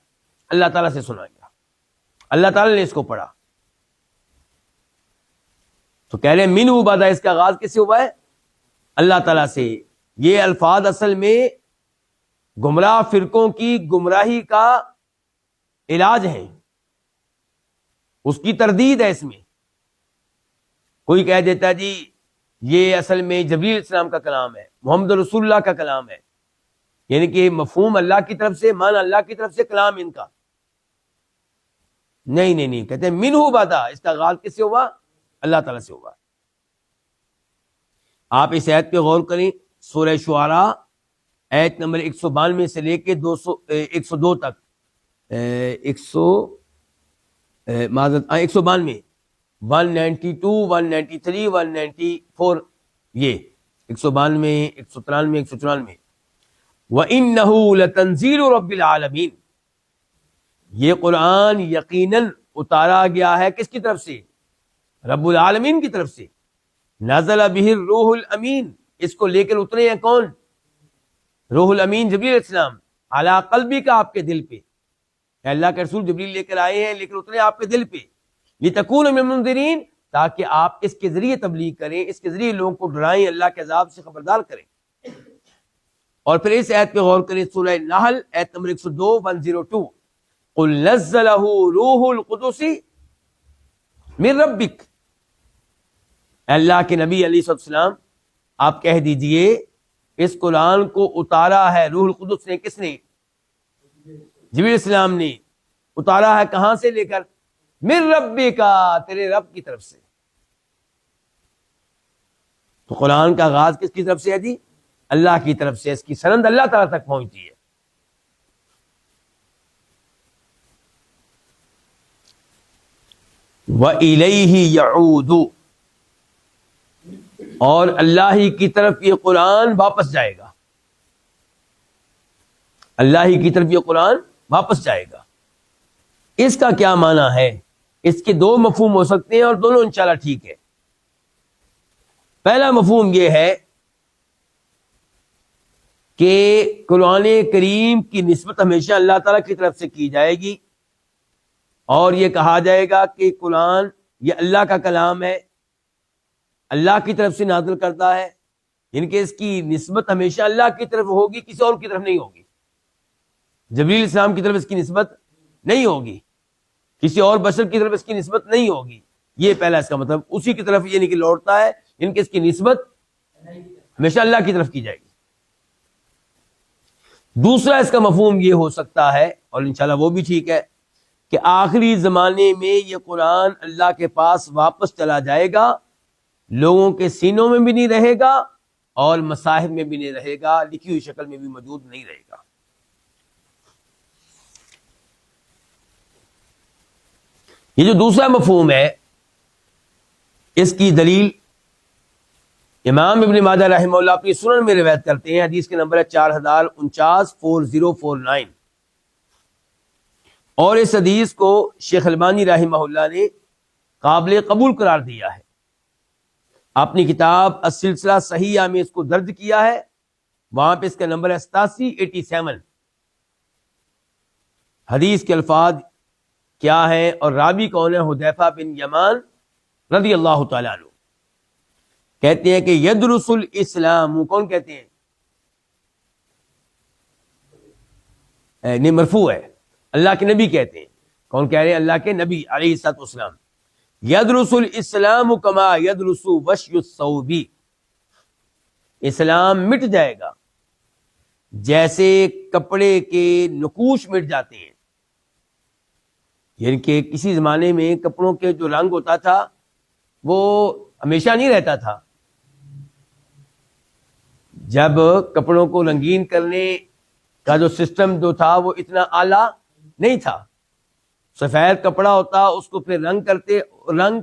اللہ تعالیٰ سے سنا گیا، اللہ تعالیٰ نے اس کو پڑھا. تو کہہ رہے ہیں منہ بدأ، اس کا آغاز کس سے ہوا ہے؟ اللہ تعالیٰ سے. یہ الفاظ اصل میں گمراہ فرقوں کی گمراہی کا علاج ہے، اس کی تردید ہے. اس میں کوئی کہہ دیتا ہے جی یہ اصل میں جبریل علیہ السلام کا کلام ہے، محمد رسول اللہ کا کلام ہے، یعنی کہ مفہوم اللہ کی طرف سے، معنی اللہ کی طرف سے، کلام ان کا. نہیں کہتے ہیں منہ بدأ، اس کا آغاز کس سے ہوا؟ اللہ تعالیٰ سے ہوا. آپ اس آیت پہ غور کریں، سورہ شعراء آیت نمبر 192 سے لے کے 102 تک، 192 192 193 194، یہ 192 193 194. وَإِنَّهُ لَتَنزِيلُ رَبِّ الْعَالَمِينَ، یہ قرآن یقیناً اتارا گیا ہے کس کی طرف سے؟ رب العالمین کی طرف سے. نزل بہ الروح الامین، اس کو لے کر اترے ہیں کون؟ روح الامین جبریل علیہ السلام، علی قلبک، آپ کے دل پہ. اللہ کے رسول جبریل لے کر آئے ہیں، لے کر اترے آپ کے دل پہ. لتکون من المنذرین، تاکہ آپ اس کے ذریعے تبلیغ کریں، اس کے ذریعے لوگوں کو ڈرائیں، اللہ کے عذاب سے خبردار کریں. اور پھر اس آیت پہ غور کریں، سورہ نحل آیت نمبر 102 102، قل نزلہ روح القدس من ربک، اللہ کے نبی علیہ السلام آپ کہہ دیجئے اس قرآن کو اتارا ہے روح القدس نے. کس نے؟ جبریل علیہ السلام نے. اتارا ہے کہاں سے؟ لے کر من ربک، تیرے رب کی طرف سے. تو قرآن کا آغاز کس کی طرف سے ہے جی؟ اللہ کی طرف سے. اس کی سند اللہ تعالیٰ تک پہنچتی ہے. وَإِلَيْهِ يَعُودُ، اور اللہ ہی کی طرف یہ قرآن واپس جائے گا. اللہ ہی کی طرف یہ قرآن واپس جائے گا. اس کا کیا معنی ہے؟ اس کے دو مفہوم ہو سکتے ہیں اور دونوں انشاءاللہ ٹھیک ہے. پہلا مفہوم یہ ہے کہ قرآن کریم کی نسبت ہمیشہ اللہ تعالیٰ کی طرف سے کی جائے گی، اور یہ کہا جائے گا کہ قرآن یہ اللہ کا کلام ہے، اللہ کی طرف سے نازل کرتا ہے، یعنی کہ اس کی نسبت ہمیشہ اللہ کی طرف ہوگی، کسی اور کی طرف نہیں ہوگی. جبریل علیہ السلام کی طرف اس کی نسبت نہیں ہوگی، کسی اور بشر کی طرف اس کی نسبت نہیں ہوگی. یہ پہلا اس کا مطلب، اسی کی طرف یعنی کہ لوٹتا ہے، یعنی کہ اس کی نسبت ہمیشہ اللہ کی طرف کی جائے گی. دوسرا اس کا مفہوم یہ ہو سکتا ہے، اور انشاءاللہ وہ بھی ٹھیک ہے، کہ آخری زمانے میں یہ قرآن اللہ کے پاس واپس چلا جائے گا، لوگوں کے سینوں میں بھی نہیں رہے گا اور مصاحف میں بھی نہیں رہے گا، لکھی ہوئی شکل میں بھی موجود نہیں رہے گا. یہ جو دوسرا مفہوم ہے، اس کی دلیل امام ابن ماجہ رحمہ اللہ اپنی سنن میں روایت کرتے ہیں. حدیث کے نمبر ہے 4049 اور اس حدیث کو شیخ البانی رحمہ اللہ نے قابل قبول قرار دیا ہے. اپنی کتاب السلسلہ صحیحہ میں اس کو درج کیا ہے، وہاں پہ اس کا نمبر ہے 87 حدیث کے الفاظ کیا ہیں اور راوی کون ہے؟ حذیفہ بن یمان رضی اللہ تعالیٰ عنہ. کہتے ہیں کہ یدرس الاسلام، کون کہتے ہیں؟ نہیں، مرفوع ہے، اللہ کے نبی کہتے ہیں. کون کہہ رہے ہیں؟ اللہ کے نبی علیہ الصلوۃ والسلام. یدرس الاسلام کما یدرس وشی الثوب، اسلام مٹ جائے گا جیسے کپڑے کے نقوش مٹ جاتے ہیں، یعنی کہ کسی زمانے میں کپڑوں کے جو رنگ ہوتا تھا وہ ہمیشہ نہیں رہتا تھا. جب کپڑوں کو رنگین کرنے کا جو سسٹم جو تھا وہ اتنا اعلیٰ نہیں تھا. سفید کپڑا ہوتا، اس کو پھر رنگ کرتے، رنگ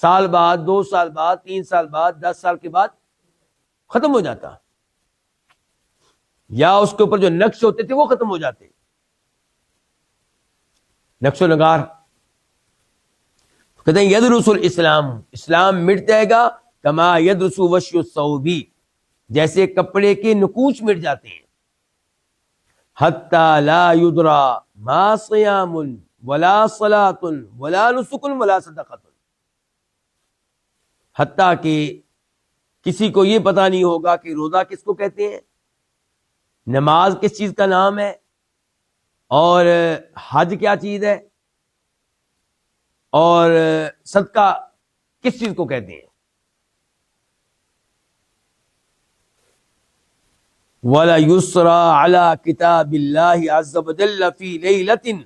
سال بعد، 2 سال بعد، 3 سال بعد، 10 سال کے بعد ختم ہو جاتا، یا اس کے اوپر جو نقش ہوتے تھے وہ ختم ہو جاتے، نقش و نگار. کہتے ہیں یدرس الاسلام، اسلام مٹ جائے گا، کما یدرس وش الثوب، جیسے کپڑے کے نقوش مٹ جاتے ہیں. حتی لا یدرا ما صیام ولا صلاۃ ولا نسک ولا صدقۃ، حتیٰ کہ کسی کو یہ پتہ نہیں ہوگا کہ روزہ کس کو کہتے ہیں، نماز کس چیز کا نام ہے، اور حج کیا چیز ہے، اور صدقہ کس چیز کو کہتے ہیں. وَلَا يُسْرَى عَلَى كِتَابِ اللَّهِ عَزَّ وَجَلَّ فِي لَيْلَةٍ،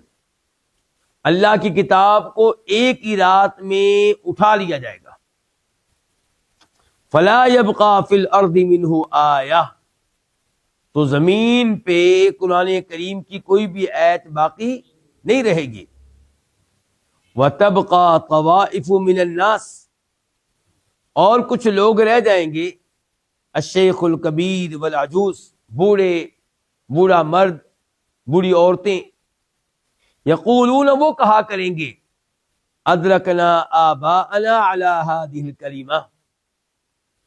اللہ کی کتاب کو ایک ہی رات میں اٹھا لیا جائے گا. فَلَا يَبْقَى فِي الْأَرْضِ مِنْهُ آیَةٌ، تو زمین پہ قرآن کریم کی کوئی بھی آیت باقی نہیں رہے گی. وَتَبْقَى طَوَائِفُ مِنَ النَّاسِ، اور کچھ لوگ رہ جائیں گے، الشیخ الکبیر والعجوز، بوڑھا مرد، بوڑھی عورتیں، یقولون، وہ کہا کریں گے، ادرکنا آباءنا علی ہذہ الکلمہ،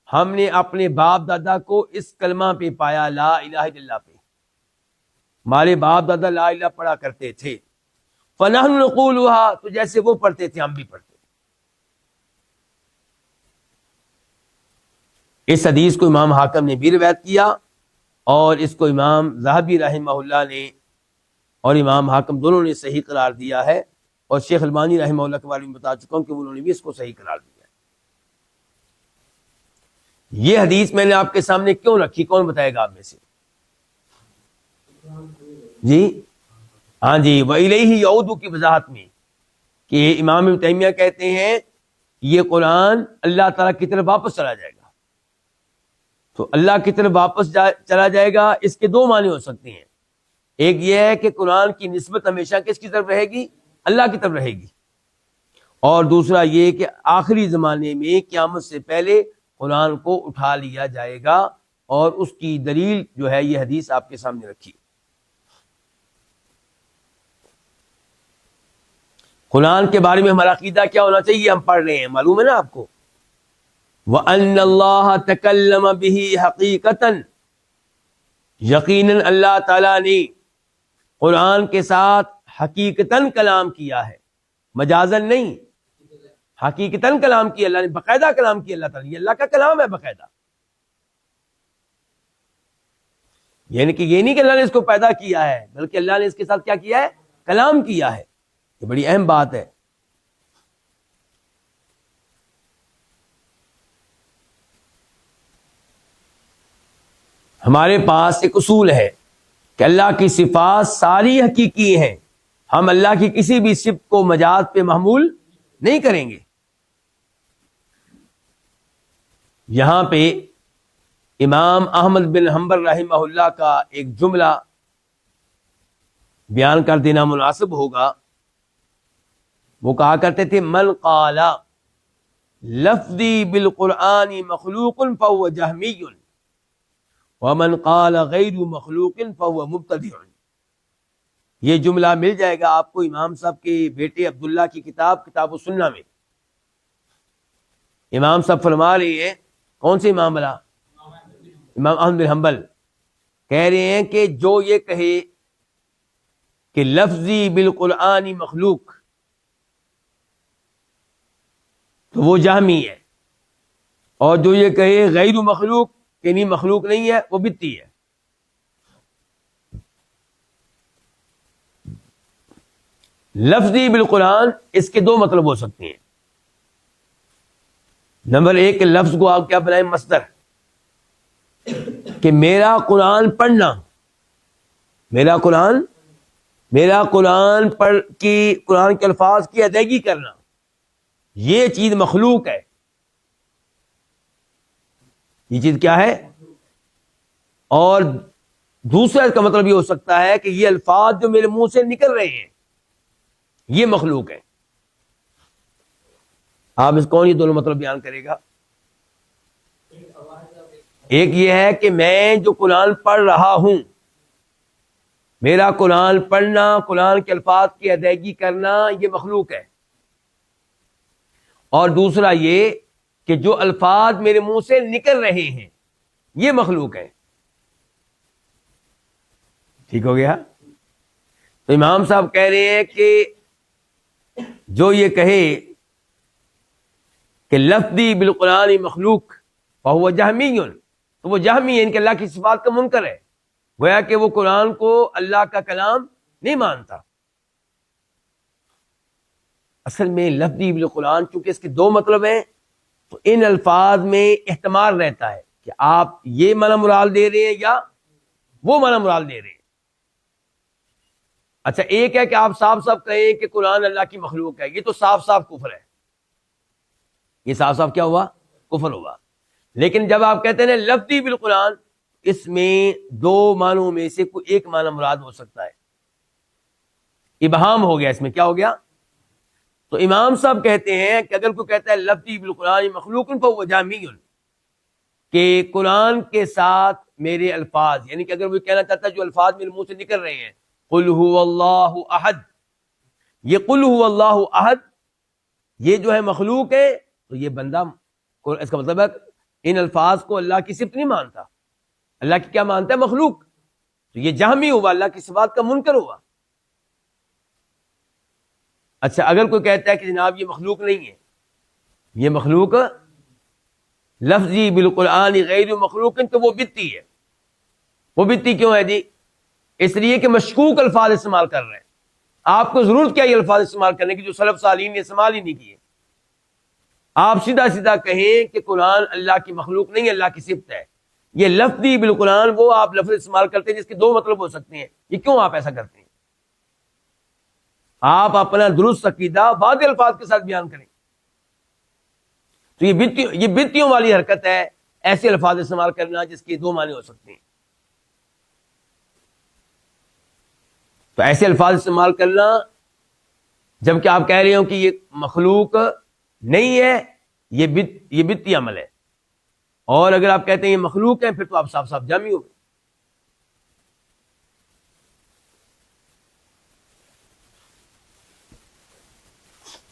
ہم نے اپنے باپ دادا کو اس کلمہ پہ پایا، لا الہ الا اللہ پہ، ہمارے باپ دادا لا الہ پڑھا کرتے تھے. فنحن نقولها، تو جیسے وہ پڑھتے تھے ہم بھی پڑھتے. اس حدیث کو امام حاکم نے بھی روایت کیا، اور اس کو امام ذہبی رحمہ اللہ نے اور امام حاکم دونوں نے صحیح قرار دیا ہے، اور شیخ البانی رحمہ اللہ کے بارے میں بتا چکا ہوں کہ انہوں نے بھی اس کو صحیح قرار دیا ہے. یہ حدیث میں نے آپ کے سامنے کیوں رکھی، کون بتائے گا آپ میں سے؟ جی ہاں جی، وَإِلَيْهِ يَعُودُ کی وضاحت میں کہ امام ابن تیمیہ کہتے ہیں یہ قرآن اللہ تعالیٰ کی طرف واپس چلا جائے گا. تو اللہ کی طرف واپس چلا جائے گا، اس کے 2 معنی ہو سکتے ہیں. ایک یہ ہے کہ قرآن کی نسبت ہمیشہ کس کی طرف رہے گی، اللہ کی طرف رہے گی، اور دوسرا یہ کہ آخری زمانے میں قیامت سے پہلے قرآن کو اٹھا لیا جائے گا، اور اس کی دلیل جو ہے یہ حدیث آپ کے سامنے رکھی. قرآن کے بارے میں ہمارا عقیدہ کیا ہونا چاہیے، ہم پڑھ رہے ہیں، معلوم ہے نا آپ کو. وَأَنَّ اللَّهَ تَكَلَّمَ بِهِ حَقِيقَةً، یقیناً اللہ تعالیٰ نے قرآن کے ساتھ حقیقتاً کلام کیا ہے، مجازاً نہیں، حقیقتاً کلام کیا، اللہ نے باقاعدہ کلام کیا. اللہ تعالیٰ، یہ اللہ کا کلام ہے باقاعدہ، یعنی کہ یہ نہیں کہ اللہ نے اس کو پیدا کیا ہے، بلکہ اللہ نے اس کے ساتھ کیا کیا ہے، کلام کیا ہے. یہ بڑی اہم بات ہے. ہمارے پاس ایک اصول ہے کہ اللہ کی صفات ساری حقیقی ہیں، ہم اللہ کی کسی بھی صفت کو مجاز پہ محمول نہیں کریں گے. یہاں پہ امام احمد بن حنبل رحمہ اللہ کا ایک جملہ بیان کر دینا مناسب ہوگا. وہ کہا کرتے تھے، من قال لفظی بالقرآن مخلوق فهو جہمی، ومن قال غیر مخلوق فهو مبتدع. یہ جملہ مل جائے گا آپ کو امام صاحب کے بیٹے عبداللہ کی کتاب السنہ میں. امام صاحب فرما رہے ہیں، کون سے امام بلا؟ امام احمد بن حنبل کہہ رہے ہیں کہ جو یہ کہے کہ لفظی بالقرآن مخلوق، تو وہ جہمی ہے، اور جو یہ کہے غیر مخلوق، کہ نہیں مخلوق نہیں ہے، وہ بدعتی ہے. لفظی بالقرآن اس کے 2 مطلب ہو سکتے ہیں. نمبر 1، لفظ کو آپ کیا بنائیں، مصدر، کہ میرا قرآن پڑھنا، میرا قرآن پڑھ کی قرآن کے الفاظ کی ادائیگی کرنا، یہ چیز مخلوق ہے. یہ چیز کیا ہے؟ اور دوسرا اس کا مطلب یہ ہو سکتا ہے کہ یہ الفاظ جو میرے منہ سے نکل رہے ہیں یہ مخلوق ہے. آپ اس کون یہ دونوں مطلب بیان کرے گا؟ ایک یہ ہے کہ میں جو قرآن پڑھ رہا ہوں، میرا قرآن پڑھنا، قرآن کے الفاظ کی ادائیگی کرنا، یہ مخلوق ہے. اور دوسرا یہ کہ جو الفاظ میرے منہ سے نکل رہے ہیں یہ مخلوق ہے. ٹھیک ہو گیا؟ تو امام صاحب کہہ رہے ہیں کہ جو یہ کہے کہ لفظی بالقرآن مخلوق فہو جہمی، تو وہ جہمی ہے، ان کے اللہ کی صفات کا منکر ہے. گویا کہ وہ قرآن کو اللہ کا کلام نہیں مانتا. اصل میں لفظی بالقرآن چونکہ اس کے دو مطلب ہیں، تو ان الفاظ میں احتمال رہتا ہے کہ آپ یہ معنی مراد دے رہے ہیں یا وہ معنی مراد دے رہے ہیں. اچھا، ایک ہے کہ آپ صاف صاف کہیں کہ قرآن اللہ کی مخلوق ہے، یہ تو صاف صاف کفر ہے. یہ صاف صاف کیا ہوا؟ کفر ہوا. لیکن جب آپ کہتے ہیں لفظی بالقرآن، اس میں دو معنوں میں سے کوئی ایک معنی مراد ہو سکتا ہے. ابہام ہو گیا، اس میں کیا ہو گیا؟ تو امام صاحب کہتے ہیں کہ اگر کوئی کہتا ہے لفظی بالقرآن مخلوق فہو جہمی، کہ قرآن کے ساتھ میرے الفاظ، یعنی کہ اگر وہ کہنا چاہتا ہے جو الفاظ میرے منہ سے نکل رہے ہیں قل هو اللہ احد، یہ قل هو اللہ احد یہ جو ہے مخلوق ہے، تو یہ بندہ، اس کا مطلب ہے ان الفاظ کو اللہ کی صفت نہیں مانتا، اللہ کی کیا مانتا ہے؟ مخلوق. تو یہ جہمی ہوا، اللہ کی صفات کا منکر ہوا. اچھا، اگر کوئی کہتا ہے کہ جناب یہ مخلوق نہیں ہے، یہ مخلوق لفظی بالقرآن غیر مخلوق، تو وہ بدعی ہے. وہ بدعی کیوں ہے جی؟ اس لیے کہ مشکوک الفاظ استعمال کر رہے ہیں. آپ کو ضرورت کیا یہ الفاظ استعمال کرنے کی جو سلف صالحین نے استعمال ہی نہیں کیے؟ آپ سیدھا سیدھا کہیں کہ قرآن اللہ کی مخلوق نہیں، اللہ کی صفت ہے. یہ لفظی بالقرآن، وہ آپ لفظ استعمال کرتے ہیں جس کے دو مطلب ہو سکتے ہیں. یہ کیوں آپ ایسا کرتے ہیں؟ آپ اپنا درست عقیدہ بعض الفاظ کے ساتھ بیان کریں. تو یہ بدعتیوں والی حرکت ہے، ایسے الفاظ استعمال کرنا جس کے دو معنی ہو سکتے ہیں. تو ایسے الفاظ استعمال کرنا جبکہ آپ کہہ رہے ہو کہ یہ مخلوق نہیں ہے، یہ بدعتی عمل ہے. اور اگر آپ کہتے ہیں یہ مخلوق ہے، پھر تو آپ صاف صاف جہمی ہو گئے.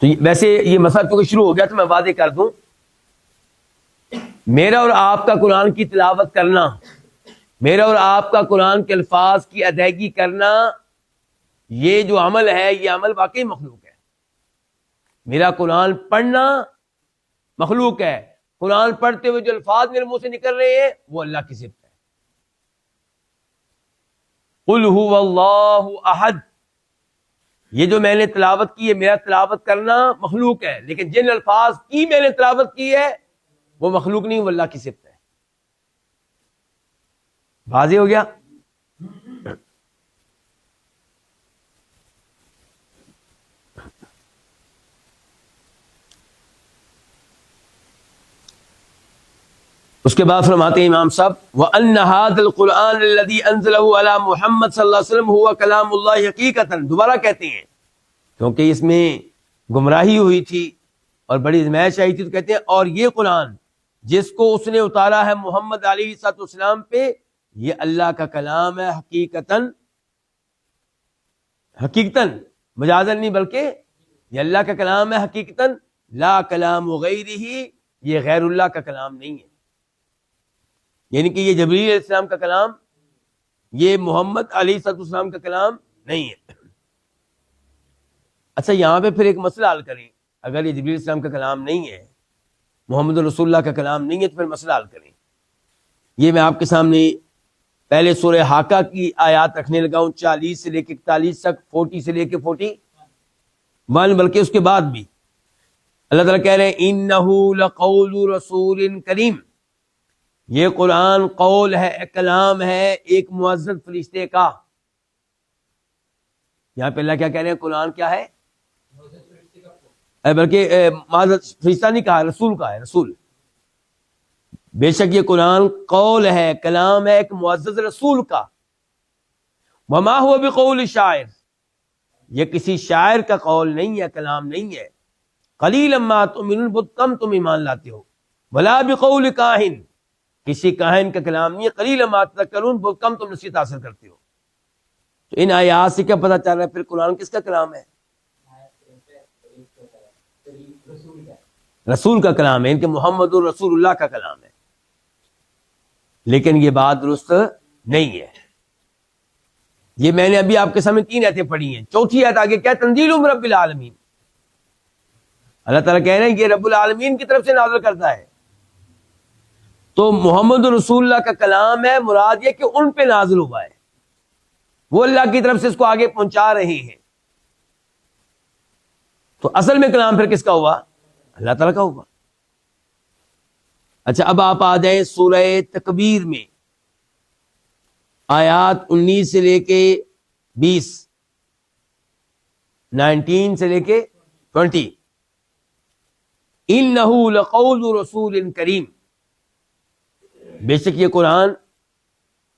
تو ویسے یہ مسئلہ کیونکہ شروع ہو گیا تو میں واضح کر دوں، میرا اور آپ کا قرآن کی تلاوت کرنا، میرا اور آپ کا قرآن کے الفاظ کی ادائیگی کرنا، یہ جو عمل ہے یہ عمل واقعی مخلوق ہے. میرا قرآن پڑھنا مخلوق ہے، قرآن پڑھتے ہوئے جو الفاظ میرے منہ سے نکل رہے ہیں وہ اللہ کی صفت ہے. قل هو اللہ احد، یہ جو میں نے تلاوت کی ہے، میرا تلاوت کرنا مخلوق ہے، لیکن جن الفاظ کی میں نے تلاوت کی ہے وہ مخلوق نہیں، وہ اللہ کی صفت ہے. واضح ہو گیا؟ اس کے بعد فرماتے ہیں امام صاحب وَأَنَّ هَذَا الْقُرْآنَ الَّذِي أَنزَلَهُ عَلَى محمد صلی اللہ علیہ وسلم هُوَ كَلَامُ اللَّهِ حقیقتاً، دوبارہ کہتے ہیں کیونکہ اس میں گمراہی ہوئی تھی اور بڑی ازمائش آئی تھی، تو کہتے ہیں اور یہ قرآن جس کو اس نے اتارا ہے محمد علیہ السلام پہ، یہ اللہ کا کلام ہے حقیقتاً، حقیقتاً مجازاً نہیں بلکہ یہ اللہ کا کلام ہے حقیقتاً، لا کلام غیرہ، یہ غیر اللہ کا کلام نہیں ہے. یعنی کہ یہ جبریل علیہ السلام کا کلام، یہ محمد علیہ السلام کا کلام نہیں ہے. اچھا، یہاں پہ پھر ایک مسئلہ حل کریں. اگر یہ جبریل علیہ السلام کا کلام نہیں ہے، محمد رسول اللہ کا کلام نہیں ہے، تو پھر مسئلہ حل کریں. یہ میں آپ کے سامنے پہلے سورہ حاقہ کی آیات رکھنے لگا ہوں، 40 سے لے کے 41 تک، 40 سے لے کے 41، بلکہ اس کے بعد بھی اللہ تعالیٰ کہہ رہے ہیں اِنَّهُ لَقَوْلُ رَسُولٍ کریم، یہ قرآن قول ہے، کلام ہے ایک معزز فرشتے کا. یہاں پہ اللہ کیا کہہ رہے ہیں؟ قرآن کیا ہے؟ بلکہ معزز فرشتہ نہیں کہا، رسول کا ہے، رسول. بے شک یہ قرآن قول ہے، کلام ہے ایک معزز رسول کا. وما هو بقول شاعر، یہ کسی شاعر کا قول نہیں ہے، کلام نہیں ہے. قلیلا ما تؤمنون، بہت کم تم ایمان لاتے ہو. ولا بقول کاہن، کسی کاہن کا کلام نہیں ہے. قلیلا ما تذکرون، بہت کم تم نصیحت حاصل کرتے ہو. تو ان آیات سے کیا پتہ چل رہا ہے پھر قرآن کس کا کلام ہے؟ رسول کا کلام ہے، ان کے محمد الرسول اللہ کا کلام ہے. لیکن یہ بات درست نہیں ہے. یہ میں نے ابھی آپ کے سامنے 3 آیتیں پڑھی ہیں. چوتھی آیت آگے کیا؟ تنزیل من رب العالمین. اللہ تعالیٰ کہہ رہے ہیں کہ یہ رب العالمین کی طرف سے نازل کرتا ہے. تو محمد رسول اللہ کا کلام ہے، مراد یہ کہ ان پہ نازل ہوا ہے، وہ اللہ کی طرف سے اس کو آگے پہنچا رہے ہیں. تو اصل میں کلام پھر کس کا ہوا؟ اللہ تعالیٰ کا ہوا. اچھا اب آپ آ جائیں سورہ تکبیر میں، آیات 19 سے لے کے 20، 19 سے لے کے 20. انہ لقول رسول کریم، بے شک یہ قرآن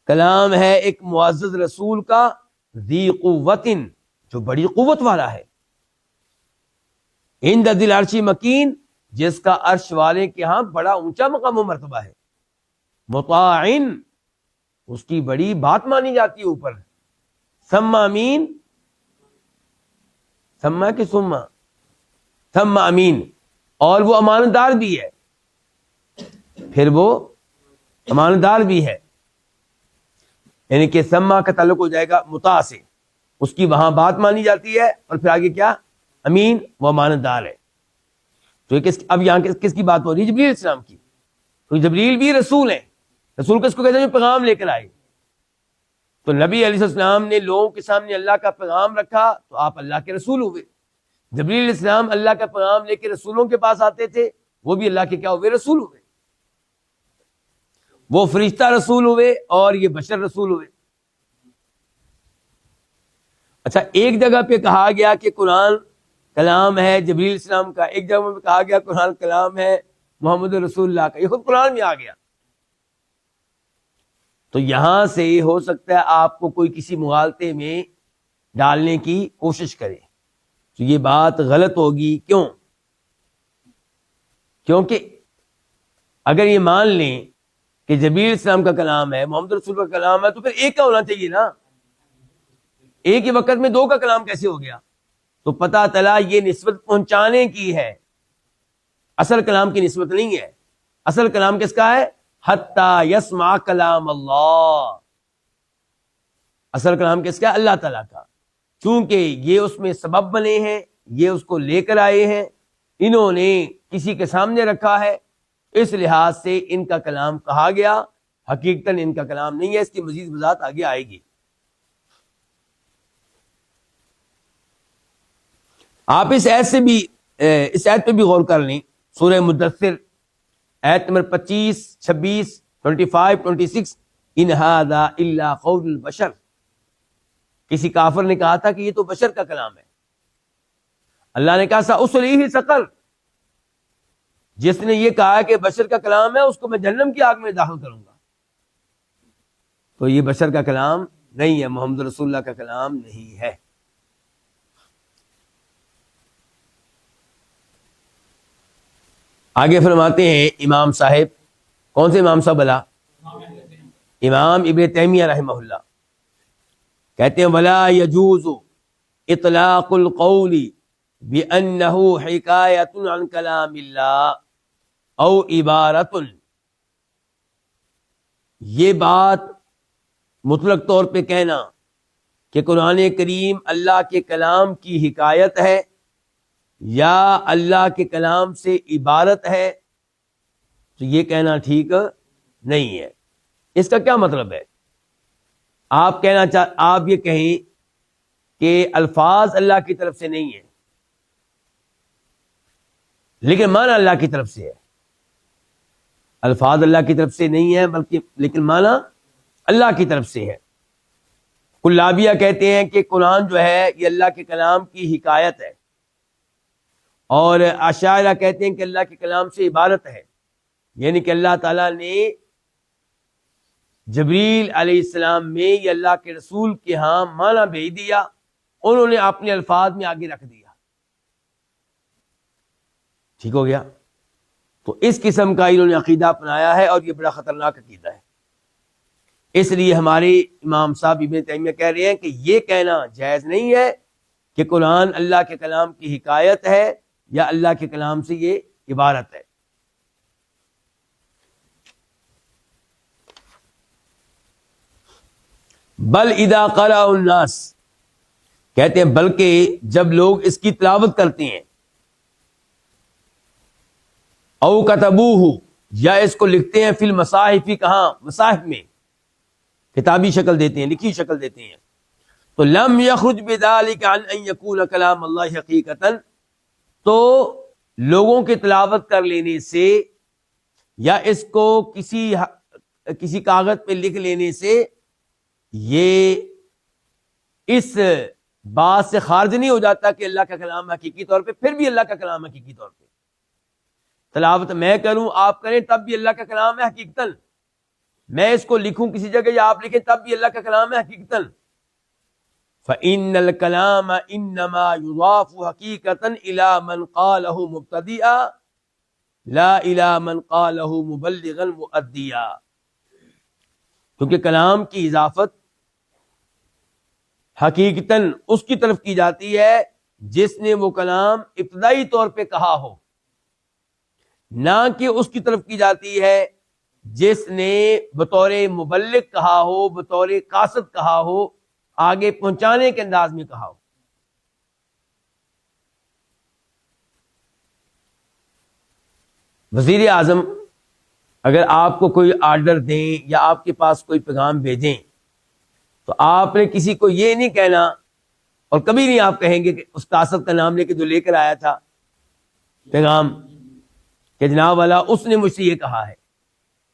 کلام ہے ایک معزز رسول کا، ذی قوت، جو بڑی قوت والا ہے. عند ذی العرش مکین، جس کا عرش والے کے ہاں بڑا اونچا مقام و مرتبہ ہے. مطاع، اس کی بڑی بات مانی جاتی ہے اوپر. ثم امین، ثم کہ ثم امین، اور وہ امانت دار بھی ہے. پھر وہ امانت دار بھی ہے، یعنی کہ سما کا تعلق ہو جائے گا مطاع سے، اس کی وہاں بات مانی جاتی ہے. اور پھر آگے کیا؟ امین، وہ امانت دار ہے. تو اب یہاں کس کی بات ہو رہی ہے؟ جبریل علیہ السلام کی. تو جبریل بھی رسول ہیں. رسول کس کو کہتے ہیں؟ جو پیغام لے کر آئے. تو نبی علیہ السلام نے لوگوں کے سامنے اللہ کا پیغام رکھا تو آپ اللہ کے رسول ہوئے. جبریل علیہ السلام اللہ کا پیغام لے کے رسولوں کے پاس آتے تھے، وہ بھی اللہ کے کیا ہوئے؟ رسول ہوئے. وہ فرشتہ رسول ہوئے اور یہ بشر رسول ہوئے. اچھا ایک جگہ پہ کہا گیا کہ قرآن کلام ہے جبریل علیہ السلام کا، ایک جگہ پہ کہا گیا قرآن کلام ہے محمد رسول اللہ کا. یہ خود قرآن میں آ گیا. تو یہاں سے ہو سکتا ہے آپ کو کوئی کسی مغالطے میں ڈالنے کی کوشش کرے، تو یہ بات غلط ہوگی. کیوں؟ کیونکہ اگر یہ مان لیں کہ جبریل السلام کا کلام ہے، محمد رسول کا کلام ہے، تو پھر ایک کا ہونا چاہیے نا. ایک ہی وقت میں 2 کا کلام کیسے ہو گیا؟ تو پتہ چلا یہ نسبت پہنچانے کی ہے، اصل کلام کی نسبت نہیں ہے. اصل کلام کس کا ہے؟ حتی یسمع کلام اللہ. اصل کلام کس کا ہے؟ اللہ تعالیٰ کا. چونکہ یہ اس میں سبب بنے ہیں، یہ اس کو لے کر آئے ہیں، انہوں نے کسی کے سامنے رکھا ہے، اس لحاظ سے ان کا کلام کہا گیا. حقیقتاً ان کا کلام نہیں ہے. اس کی مزید وضاحت آگے آئے گی. آپ اس آیت پہ بھی غور کر لیں. سورہ مدثر آیت نمبر 25، 26، 25، 26. ان ھذا الا قول البشر. کسی کافر نے کہا تھا کہ یہ تو بشر کا کلام ہے. اللہ نے کہا سأصلیہ سقر، جس نے یہ کہا کہ بشر کا کلام ہے اس کو میں جہنم کی آگ میں داخل کروں گا. تو یہ بشر کا کلام نہیں ہے، محمد رسول اللہ کا کلام نہیں ہے. آگے فرماتے ہیں امام صاحب، کون سے امام صاحب بلا؟ امام ابن تیمیہ رحمہ اللہ کہتے ہیں ولا يجوز اطلاق القول بأنه حکایۃ عن کلام اللہ او عبارۃ. یہ بات مطلق طور پہ کہنا کہ قرآن کریم اللہ کے کلام کی حکایت ہے یا اللہ کے کلام سے عبارت ہے، تو یہ کہنا ٹھیک نہیں ہے. اس کا کیا مطلب ہے؟ آپ یہ کہیں کہ الفاظ اللہ کی طرف سے نہیں ہے لیکن معنی اللہ کی طرف سے ہے. الفاظ اللہ کی طرف سے نہیں ہے بلکہ لیکن معنی اللہ کی طرف سے ہے۔ کلابیہ کہتے ہیں کہ قرآن جو ہے یہ اللہ کے کلام کی حکایت ہے، اور اشاعرہ کہتے ہیں کہ اللہ کے کلام سے عبارت ہے، یعنی کہ اللہ تعالیٰ نے جبریل علیہ السلام میں یہ اللہ کے رسول کے ہاں معنی بھیج دیا، انہوں نے اپنے الفاظ میں آگے رکھ دیا۔ ٹھیک ہو گیا؟ تو اس قسم کا انہوں نے عقیدہ اپنایا ہے، اور یہ بڑا خطرناک عقیدہ ہے۔ اس لیے ہمارے امام صاحب ابن تیمیہ کہہ رہے ہیں کہ یہ کہنا جائز نہیں ہے کہ قرآن اللہ کے کلام کی حکایت ہے یا اللہ کے کلام سے یہ عبارت ہے۔ بل اذا قرأ الناس، کہتے ہیں بلکہ جب لوگ اس کی تلاوت کرتے ہیں، او کتبوہ، یا اس کو لکھتے ہیں، فی المصاحف، کہاں؟ مصاحف میں، کتابی شکل دیتے ہیں، لکھی شکل دیتے ہیں، تو لم یخرج بذلک عن ان یکون کلام اللہ حقیقتا، تو لوگوں کے تلاوت کر لینے سے یا اس کو کسی کاغذ پہ لکھ لینے سے یہ اس بات سے خارج نہیں ہو جاتا کہ اللہ کا کلام حقیقی طور پہ، پھر بھی اللہ کا کلام حقیقی طور پہ تلاوت میں کروں، آپ کریں، تب بھی اللہ کا کلام ہے حقیقتاً، میں اس کو لکھوں کسی جگہ یا آپ لکھیں تب بھی اللہ کا کلام ہے حقیقتاً۔ فَإِنَّ الْكَلَامَ إِنَّمَا يُضَافُ حَقِيقَةً إِلَى مَنْ قَالَهُ مُبْتَدِئًا لَا إِلَى مَنْ قَالَهُ مُبَلِّغًا مُؤَدِّيًا، کیونکہ کلام کی اضافت حقیقتاً اس کی طرف کی جاتی ہے جس نے وہ کلام ابتدائی طور پہ کہا ہو، نہ کہ اس کی طرف کی جاتی ہے جس نے بطور مبلغ کہا ہو، بطور قاصد کہا ہو، آگے پہنچانے کے انداز میں کہا ہو۔ وزیر اعظم اگر آپ کو کوئی آرڈر دیں یا آپ کے پاس کوئی پیغام بھیجیں تو آپ نے کسی کو یہ نہیں کہنا، اور کبھی نہیں آپ کہیں گے کہ اس قاصد کا نام لے کے جو لے کر آیا تھا پیغام کہ جناب والا اس نے مجھ سے یہ کہا ہے،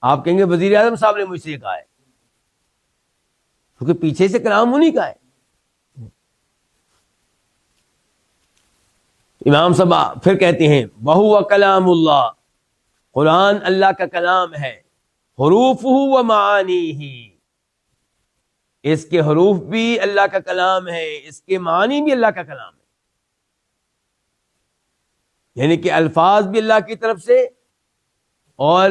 آپ کہیں گے وزیر اعظم صاحب نے مجھ سے یہ کہا ہے، کیونکہ پیچھے سے کلام انہی کا ہے۔ امام صاحب پھر کہتے ہیں وَهُوَ كَلَامُ اللَّهِ، قرآن اللہ کا کلام ہے، حروفہ و معانیہ، اس کے حروف بھی اللہ کا کلام ہے، اس کے معنی بھی اللہ کا کلام ہے، یعنی کہ الفاظ بھی اللہ کی طرف سے اور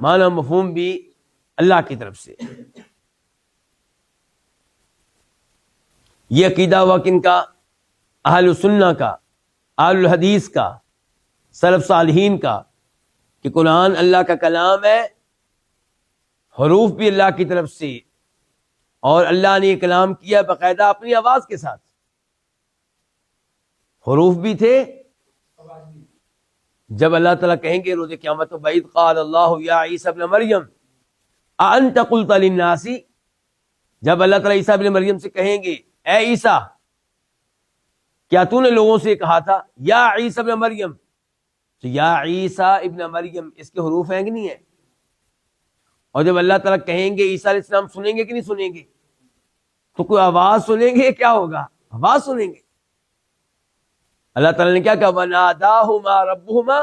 معنی مفہوم بھی اللہ کی طرف سے۔ یہ عقیدہ ہوا کن کا؟ اہل سنہ کا، اہل الحدیث کا، سلف صالحین کا، کہ قرآن اللہ کا کلام ہے، حروف بھی اللہ کی طرف سے، اور اللہ نے یہ کلام کیا باقاعدہ اپنی آواز کے ساتھ، حروف بھی تھے۔ جب اللہ تعالیٰ کہیں گے روز قیامت وَإِذْ قَالَ اللَّهُ يَا عِيسَى ابْنَ مَرْيَمَ أَأَنْتَ قُلْتَ لِلنَّاسِ، جب اللہ تعالیٰ عیسیٰ ابن مریم سے کہیں گے اے عیسیٰ کیا تو نے لوگوں سے کہا تھا، یا عیسیٰ ابن مریم، تو یا عیسیٰ ابن مریم اس کے حروف ہیں کہ نہیں ہیں؟ اور جب اللہ تعالیٰ کہیں گے عیسیٰ علیہ السلام سنیں گے کہ نہیں سنیں گے؟ تو کوئی آواز سنیں گے، کیا ہوگا؟ آواز سنیں گے۔ اللہ تعالیٰ نے کیا کہا وَنَادَاهُمَا رَبُّهُمَا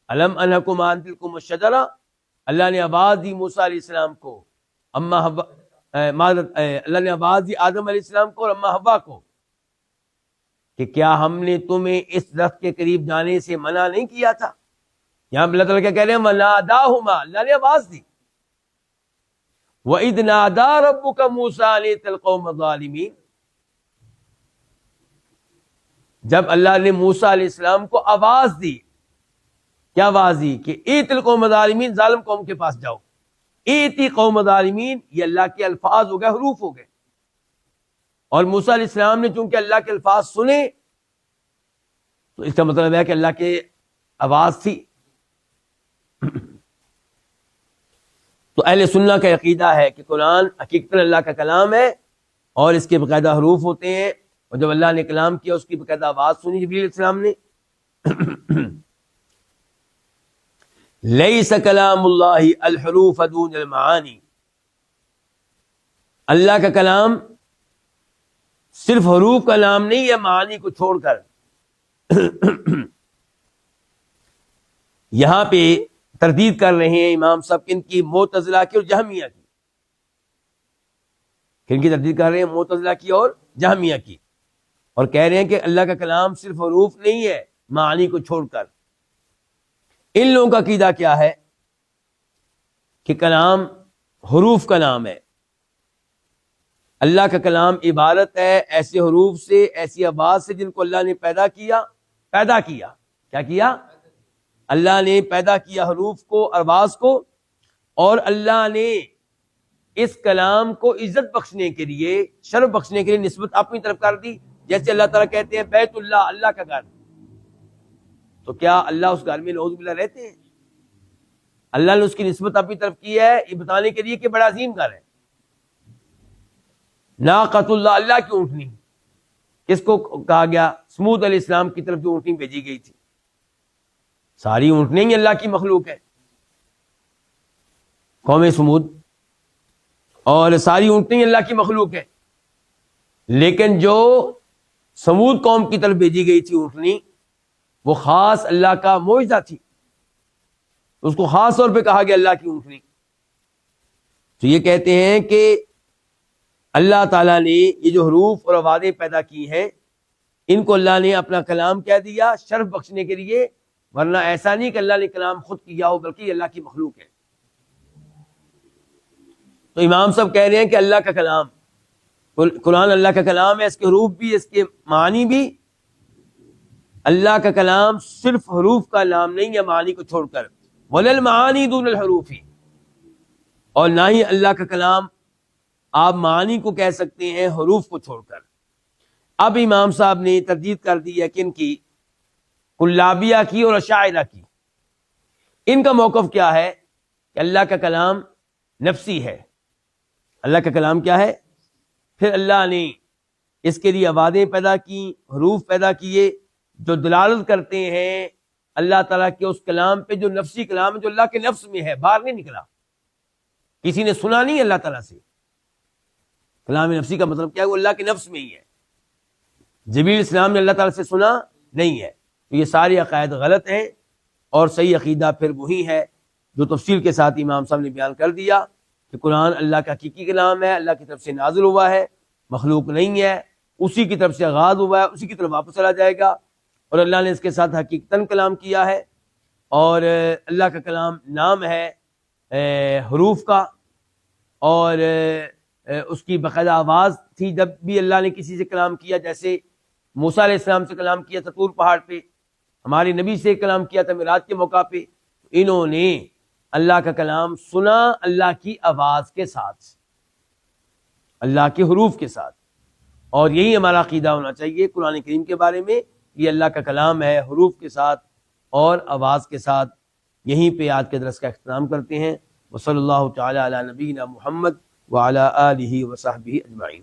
أَلَمْ أَنْهَكُمَا عَنْ تِلْكُمُ الشَّجَرَةِ، اللہ نے آواز دی موسیٰ علیہ السلام کو، اللہ نے آواز دی آدم علیہ السلام کو اور اما حوا کو کہ کیا ہم نے تمہیں اس درخت کے قریب جانے سے منع نہیں کیا تھا؟ یہاں اللہ تعالیٰ کیا کہہ رہے ہیں وَنَادَاهُمَا، اللہ نے آواز دی۔ وَإِذْ نَادَا رَبُّكَ مُوسَىٰ أَنِ ائْتِ الْقَوْمَ الظَّالِمِينَ، جب اللہ نے موسیٰ علیہ السلام کو آواز دی، کیا آواز دی؟ کہ ائت القوم الظالمین، ظالم قوم کے پاس جاؤ۔ ایتی قوم الظالمین، یہ اللہ کے الفاظ ہو گئے، حروف ہو گئے، اور موسیٰ علیہ السلام نے چونکہ اللہ کے الفاظ سنے تو اس کا مطلب ہے کہ اللہ کے آواز تھی۔ تو اہل سنہ کا عقیدہ ہے کہ قرآن حقیقتاً اللہ کا کلام ہے اور اس کے باقاعدہ حروف ہوتے ہیں، اور جب اللہ نے کلام کیا اس کی باقاعدہ آواز سنی جبریل علیہ السلام نے۔ لیس کلام اللہ الحروف دون المعانی، اللہ کا کلام صرف حروف کا نام نہیں ہے معانی کو چھوڑ کر۔ یہاں پہ تردید کر رہے ہیں امام صاحب ان کی معتزلہ کی اور جہمیہ کی، کن کی تردید کر رہے ہیں؟ معتزلہ کی اور جہمیہ کی، اور کہہ رہے ہیں کہ اللہ کا کلام صرف حروف نہیں ہے معانی کو چھوڑ کر۔ ان لوگوں کا عقیدہ کیا ہے کہ کلام حروف کا نام ہے، اللہ کا کلام عبارت ہے ایسے حروف سے، ایسی آواز سے جن کو اللہ نے پیدا کیا۔ کیا کیا؟ اللہ نے پیدا کیا حروف کو، آواز کو، اور اللہ نے اس کلام کو عزت بخشنے کے لیے، شرف بخشنے کے لیے نسبت اپنی طرف کر دی۔ جیسے اللہ تعالیٰ کہتے ہیں بیت اللہ، اللہ کا گھر، تو کیا اللہ اس گھر میں نعوذ باللہ رہتے ہیں؟ اللہ نے اس کی نسبت اپنی طرف کی ہے یہ بتانے کے لیے کہ بڑا عظیم گھر ہے۔ ناقۃ اللہ، اللہ کی اونٹنی، کس کو کہا گیا؟ سمود علیہ السلام کی طرف جو اونٹنی بھیجی گئی تھی۔ ساری اونٹنی ہی اللہ کی مخلوق ہے، قوم سمود، اور ساری اونٹنی اللہ کی مخلوق ہے، لیکن جو سمود قوم کی طرف بھیجی گئی تھی اونٹنی، وہ خاص اللہ کا معجزہ تھی، اس کو خاص طور پہ کہا گیا اللہ کی اونٹنی۔ تو یہ کہتے ہیں کہ اللہ تعالیٰ نے یہ جو حروف اور آوازیں پیدا کی ہیں، ان کو اللہ نے اپنا کلام کہہ دیا شرف بخشنے کے لیے، ورنہ ایسا نہیں کہ اللہ نے کلام خود کیا ہو، بلکہ یہ اللہ کی مخلوق ہے۔ تو امام صاحب کہہ رہے ہیں کہ اللہ کا کلام، قرآن اللہ کا کلام ہے، اس کے حروف بھی، اس کے معنی بھی۔ اللہ کا کلام صرف حروف کا نام نہیں ہے معانی کو چھوڑ کر، وَلَلْمَعَانِي دُونَ الْحُرُوفِ، اور نہ ہی اللہ کا کلام آپ معانی کو کہہ سکتے ہیں حروف کو چھوڑ کر۔ اب امام صاحب نے تردید کر دی ہے کن کی؟ کلابیہ کی اور اشاعرہ کی۔ ان کا موقف کیا ہے کہ اللہ کا کلام نفسی ہے، اللہ کا کلام کیا ہے؟ پھر اللہ نے اس کے لیے آوازیں پیدا کی، حروف پیدا کیے جو دلالت کرتے ہیں اللہ تعالیٰ کے اس کلام پہ جو نفسی کلام ہے، جو اللہ کے نفس میں ہے، باہر نہیں نکلا، کسی نے سنا نہیں اللہ تعالیٰ سے۔ کلام نفسی کا مطلب کیا ہے؟ وہ اللہ کے نفس میں ہی ہے، جبریل السلام نے اللہ تعالیٰ سے سنا نہیں ہے۔ تو یہ سارے عقائد غلط ہیں، اور صحیح عقیدہ پھر وہی ہے جو تفصیل کے ساتھ امام صاحب نے بیان کر دیا کہ قرآن اللہ کا حقیقی کلام ہے، اللہ کی طرف سے نازل ہوا ہے، مخلوق نہیں ہے، اسی کی طرف سے آغاز ہوا ہے، اسی کی طرف واپس چلا جائے گا، اور اللہ نے اس کے ساتھ حقیقتاً کلام کیا ہے۔ اور اللہ کا کلام نام ہے حروف کا، اور اس کی باقاعدہ آواز تھی جب بھی اللہ نے کسی سے کلام کیا، جیسے موسیٰ علیہ السلام سے کلام کیا تھا طور پہاڑ پہ، ہمارے نبی سے کلام کیا تھا معراج کے موقع پہ۔ انہوں نے اللہ کا کلام سنا اللہ کی آواز کے ساتھ، اللہ کے حروف کے ساتھ، اور یہی ہمارا عقیدہ ہونا چاہیے قرآن کریم کے بارے میں، یہ اللہ کا کلام ہے حروف کے ساتھ اور آواز کے ساتھ۔ یہیں پہ آج کے درس کا اختتام کرتے ہیں۔ وصلی اللہ تعالی علی نبینا محمد وعلی آلہ وصحبہ اجمعین۔